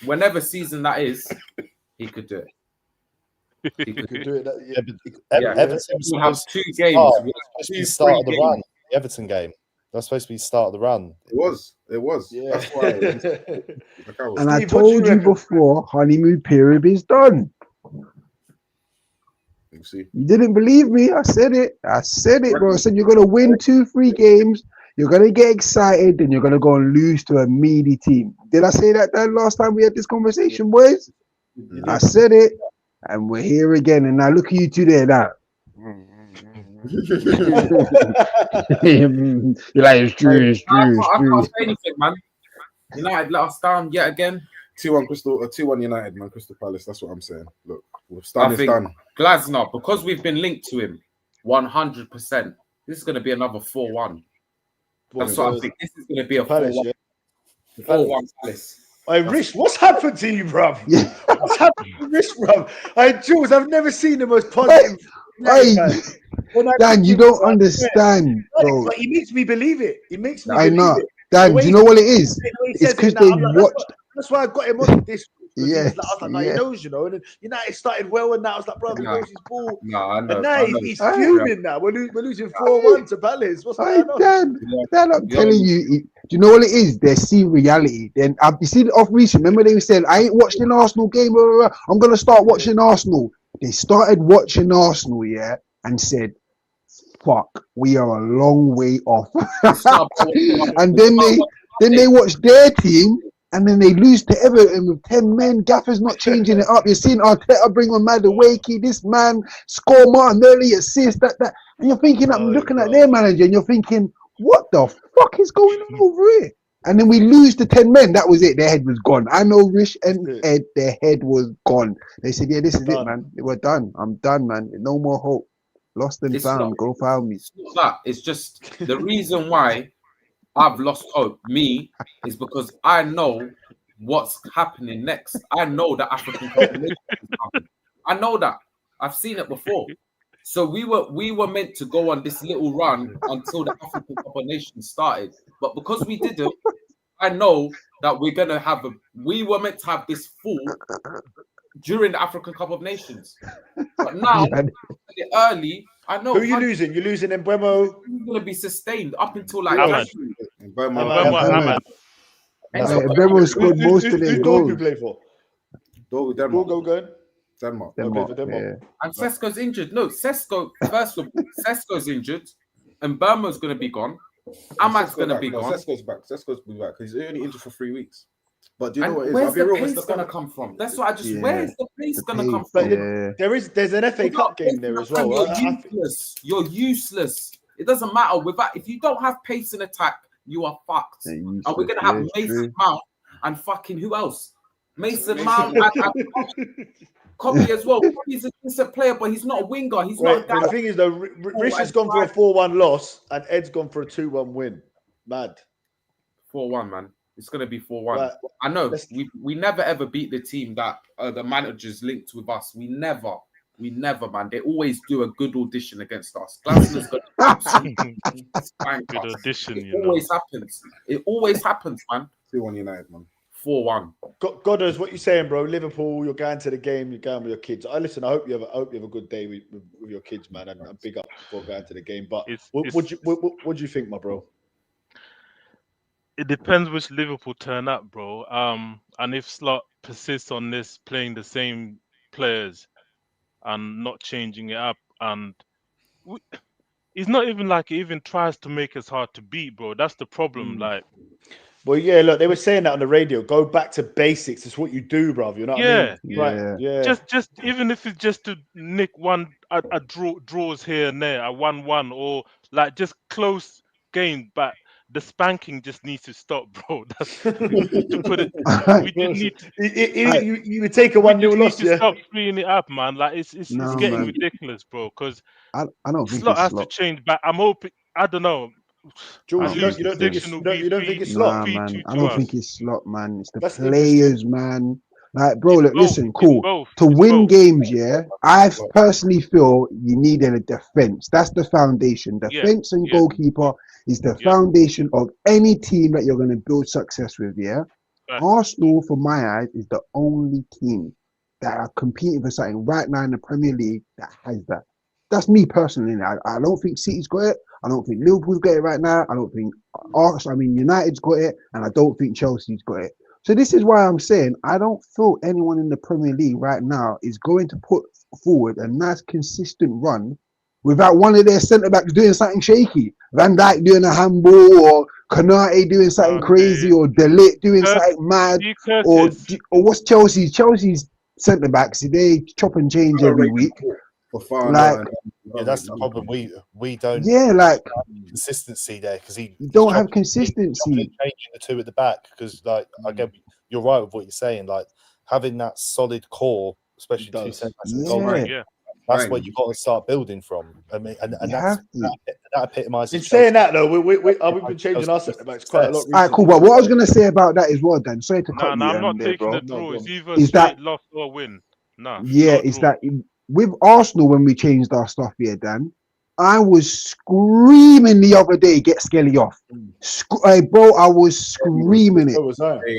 whenever season that is, he could do it. He You could, could do it. Everton we'll have 2 games. We're We'll have supposed to be 2, start 3 of the games. run. The Everton game. That's supposed to be start of the run. It was. Yeah. That's why. And I Steve, what do you told you reckon? before, honeymoon period is done. You see. You didn't believe me. I said it, bro. I said you're gonna win 2-3 games. You're gonna get excited, then you're gonna go and lose to a meaty team. Did I say that last time we had this conversation, boys? I said it, and we're here again. And now look at you two there now. You're like, it's true. I can't say anything, man. United let us down yet again. 2-1 United, man. Crystal Palace. That's what I'm saying. Look, it's done. Glasner, because we've been linked to him 100%. This is going to be another 4-1. That's what I think. This is going to be a Palace, 4-1. 4-1 Palace. Hey, Rich, what's happened to you, bruv? What's happened to Rich, bruv? Hey, Jules, I've never seen the most positive. Dan, you don't understand, bro. But he makes me believe it. He makes me I believe know. it. Dan, do you know what it is? It's because they watched. That's why I got him on this. Yeah, I was like, no, he knows, you know. And then United started well, and now I was like, bro, he knows his ball. No, I know. And now he's fuming now. We're losing 4-1 to Palace. What's going on? Dan, I'm telling you. Do you know what it is? They see reality. Then you see off recent. Remember they said, I ain't watched an Arsenal game. I'm gonna start watching Arsenal. They started watching Arsenal, yeah, and said, fuck, we are a long way off. And then they watch their team, and then they lose to Everton with 10 men. Gaffer's not changing it up. You're seeing Arteta bring on Madueke, this man score Martinelli, assist, that. And you're thinking, I'm looking at their manager, and you're thinking, what the fuck is going on over here? And then we lose to 10 men. That was it. Their head was gone. I know Rich and Ed, their head was gone. They said, yeah, this is it, man. We're done. I'm done, man. No more hope. Lost and found. Go found me. It's not that. It's just the reason why I've lost hope, is because I know what's happening next. I know that African Cup of Nations is coming. I know that. I've seen it before. So we were meant to go on this little run until the African Cup of Nations started. But because we didn't, I know that we were meant to have this full during the African Cup of Nations. But now, early, I know. Who are you losing? You're losing Mbeumo. He's going to be sustained up until like Ahmad. January. Mbeumo scored most of their goals. You play for? Denmark. Go. Denmark. Yeah. And Sesko's injured. No, first of all, Sesko's injured. And Burma's going to be gone. Ahmad's going to be gone. Sesko's back. Sesko's be back because he's only injured for 3 weeks. But do you know what it is? Where's the pace going to come from? That's what I just. Yeah. Where's the pace going to come But from? there's an FA Cup game there as well. You're useless. It doesn't matter. If you don't have pace in attack, you are fucked. And we're going to have Mason Mount and fucking who else? Mason Mount and Copy as well. He's a decent player, but he's not a winger. He's not. The thing is, though, Rich has gone for a 4-1 loss, and Ed's gone for a 2-1 win. Mad. 4-1, man. It's gonna be 4-1. Right. I know. We never ever beat the team that the managers linked with us. We never, man. They always do a good audition against us. Glasner's got good audition. It always happens, man. 2-1 United, man. 4-1. Godders, what you saying, bro? Liverpool, you're going to the game, you're going with your kids. I hope you have a good day with your kids, man, and big up for going to the game. But what do you think, my bro? It depends which Liverpool turn up, bro. And if Slot persists on this, playing the same players and not changing it up, and it's not even like he even tries to make us hard to beat, bro. That's the problem. Like. Well, yeah, look, they were saying that on the radio. Go back to basics. It's what you do, bro. You know what I mean? Right. Yeah. Just even if it's just to nick draws here and there, a 1-1, or like just close games, but the spanking just needs to stop, bro. That's to put it. We need to, you would take a 1-0 loss. To stop freeing it up, man. Like it's getting ridiculous, bro. Because I don't think Slot has to change. But I'm hoping. I don't know. Jules, you don't think it's Slot? Nah, man. I don't think it's Slot, man. It's the players, man. Like, bro, look, listen, cool. To win games, yeah, I personally feel you need a defense. That's the foundation. Defense and goalkeeper is the foundation of any team that you're going to build success with, yeah? Arsenal, for my eyes, is the only team that are competing for something right now in the Premier League that has that. That's me personally. I don't think City's got it. I don't think Liverpool's got it right now. I don't think United's got it, and I don't think Chelsea's got it. So this is why I'm saying I don't feel anyone in the Premier League right now is going to put forward a nice consistent run without one of their centre backs doing something shaky. Van Dijk doing a handball, or Konate doing something crazy, or De Ligt doing something mad, or what's Chelsea's? Chelsea's centre backs, they chop and change every week. Like, yeah, that's the problem. We don't. Yeah, like consistency there because he don't have consistency. Changing the two at the back because, like, again, you're right with what you're saying. Like having that solid core, especially two centre backs. Yeah. That's what you've got to start building from. I mean, and that epitomises. In saying that, though, we've been changing our centre backs quite a lot. All right, cool. But what I was going to say about that as well, Dan, sorry to cut you. I'm not there, taking bro. the draw. It's either straight loss or win. It's that with Arsenal when we changed our stuff here, Dan, I was screaming the other day, get Skelly off. Bro, I was screaming it.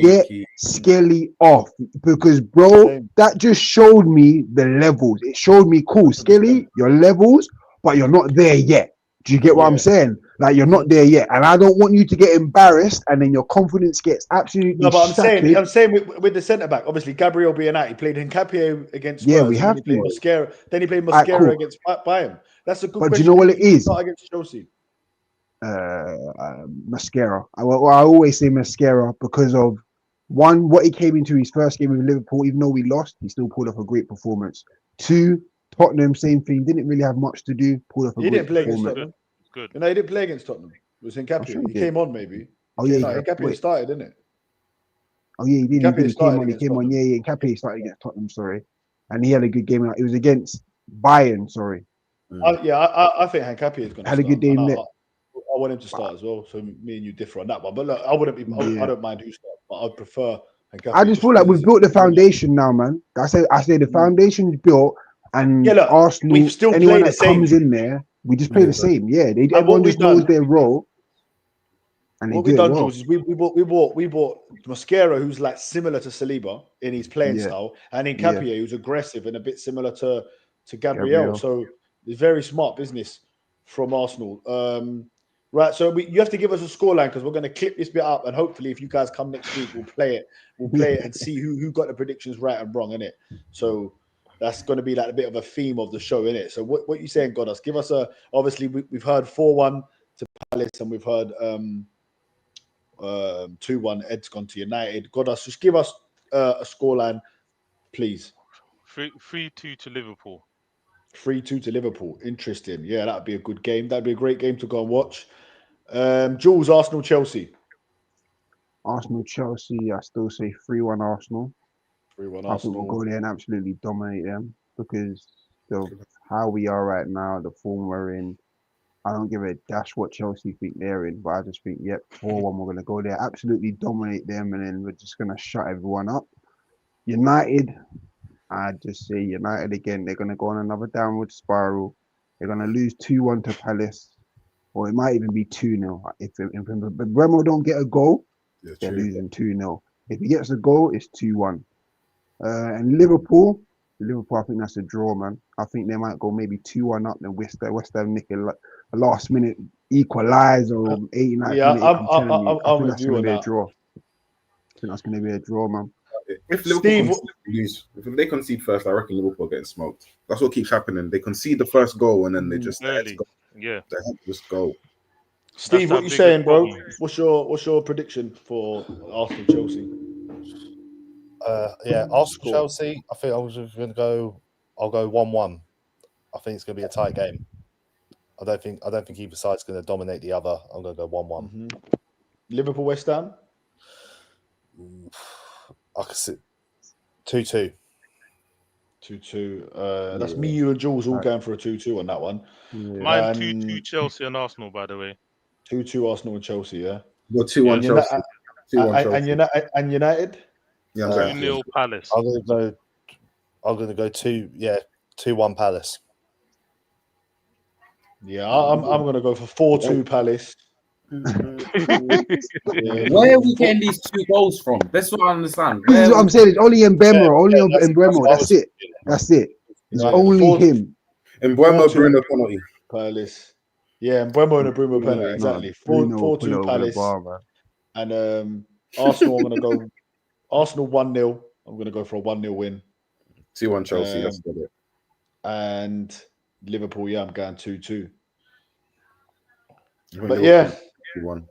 Get Skelly off. Because, bro, that just showed me the levels. It showed me, cool, Skelly, your levels, but you're not there yet. Do you get what I'm saying? Like, you're not there yet. And I don't want you to get embarrassed and then your confidence gets absolutely I'm shattered. saying with the centre-back, obviously, Gabriel being out, he played Nketiah against Spurs. Yeah, we have to. Mosquera, then he played Mosquera against Bayern. That's a good question. But do you know what it is? Not against Chelsea. Mosquera. I always say Mosquera because of, one, what he came into his first game with Liverpool, even though we lost, he still pulled off a great performance. Two, Tottenham, same thing. Didn't really have much to do. Pulled off a great performance. Good. You know, he didn't play against Tottenham. It was Nketiah. Sure he came on, maybe. Oh, yeah. Nketiah started, didn't it? Oh, yeah, he did. He came on. Yeah, Nketiah started against Tottenham, sorry. And he had a good game. It was against Bayern, sorry. I think Nketiah is going to had a good game there. I want him to start as well. So me and you differ on that one. But look, I don't mind who starts, but I'd prefer Nketiah. I just feel like we've built the foundation now, man. I say the foundation's built, and Arsenal, we've still anyone played that comes in there, we just play the same. Yeah, everyone just knows their role. And what we've done, Jules, is we bought Mosquera, who's like similar to Saliba in his playing style, and Nketiah, who's aggressive and a bit similar to Gabriel. So it's very smart business from Arsenal. Right, so you have to give us a scoreline because we're going to clip this bit up, and hopefully, if you guys come next week, we'll play it. We'll play it and see who got the predictions right and wrong, innit? So that's going to be like a bit of a theme of the show, innit? So what you saying, Goddard? Give us obviously we've heard 4-1 to Palace, and we've heard 2-1. Ed's gone to United. Goddard, just give us a scoreline, please. 3-2 to Liverpool. 3-2 to Liverpool. Interesting. Yeah, that'd be a good game. That'd be a great game to go and watch. Jules, Arsenal, Chelsea. Arsenal, Chelsea. I still say 3-1 Arsenal. 3-1 I think we'll go there and absolutely dominate them because of how we are right now, the form we're in. I don't give a dash what Chelsea think they're in, but I just think, 4-1, we're going to go there, absolutely dominate them, and then we're just going to shut everyone up. United, I just say United again, they're going to go on another downward spiral. They're going to lose 2-1 to Palace, or it might even be 2-0. If Remo don't get a goal, they're losing 2-0. If he gets a goal, it's 2-1. And Liverpool, I think that's a draw, man. I think they might go maybe 2-1 up, then West Ham nick a last minute equalizer or 89th minute. I think that's going to be a draw. I think that's going to be a draw, man. If Liverpool if they concede first, I reckon Liverpool are getting smoked. That's what keeps happening. They concede the first goal and then they just just go. Steve, what you saying, bro? What's your prediction for Arsenal Chelsea? Arsenal Chelsea. I think I was going to go. I'll go 1-1. I think it's going to be a tight game. I don't think either side's going to dominate the other. I'm going to go 1-1. Mm-hmm. Liverpool West Ham. I could see 2-2. 2-2. That's me, you, and Jules all going for a 2-2 on that one. Yeah. Mine 2-2 Chelsea and Arsenal, by the way. 2-2 Arsenal and Chelsea. Yeah. Well, 2-1 Chelsea. 2-1 Chelsea. And United. Yeah, 2-0 Palace. I'm going to go 2-1 Palace. Yeah, I'm going to go for 4-2 Palace. Where are we getting these 2 goals from? That's what I understand. This is what I'm saying. It's only Mbemo. That's it. That's it. It's only him. Mbemo, Bruno penalty. Palace. Yeah, Mbemo and a Bruno penalty. Exactly. 4-2 Palace. And Arsenal, I'm going to go Arsenal 1-0. I'm going to go for a 1-0 win. 2-1 Chelsea. That's got it. And Liverpool, yeah, I'm going 2-2. But Liverpool, yeah, 2-1.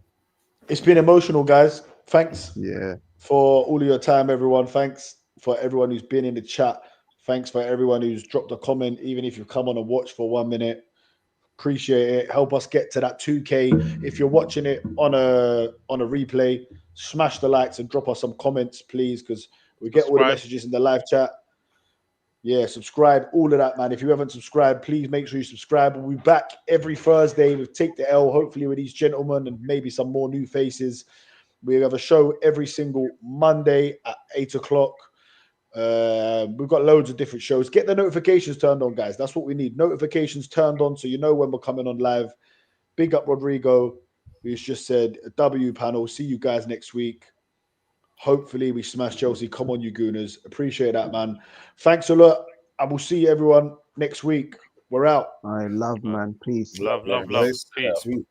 It's been emotional, guys. Thanks. Yeah. For all of your time, everyone. Thanks for everyone who's been in the chat. Thanks for everyone who's dropped a comment, even if you've come on and watched for 1 minute. Appreciate it. Help us get to that 2K. If you're watching it on a replay, smash the likes and drop us some comments, please, because we get all the messages in the live chat. Yeah, subscribe, all of that, man. If you haven't subscribed, please make sure you subscribe. We'll be back every Thursday with Take the L, hopefully with these gentlemen and maybe some more new faces. We have a show every single Monday at 8 o'clock. We've got loads of different shows. Get the notifications turned on, guys. That's what we need. Notifications turned on so you know when we're coming on live. Big up Rodrigo, who's just said a W panel. See you guys next week. Hopefully we smash Chelsea. Come on, you Gooners. Appreciate that, man. Thanks a lot. And we'll see everyone next week. We're out. I love, man. Peace. Love. Nice. Peace. Sweet.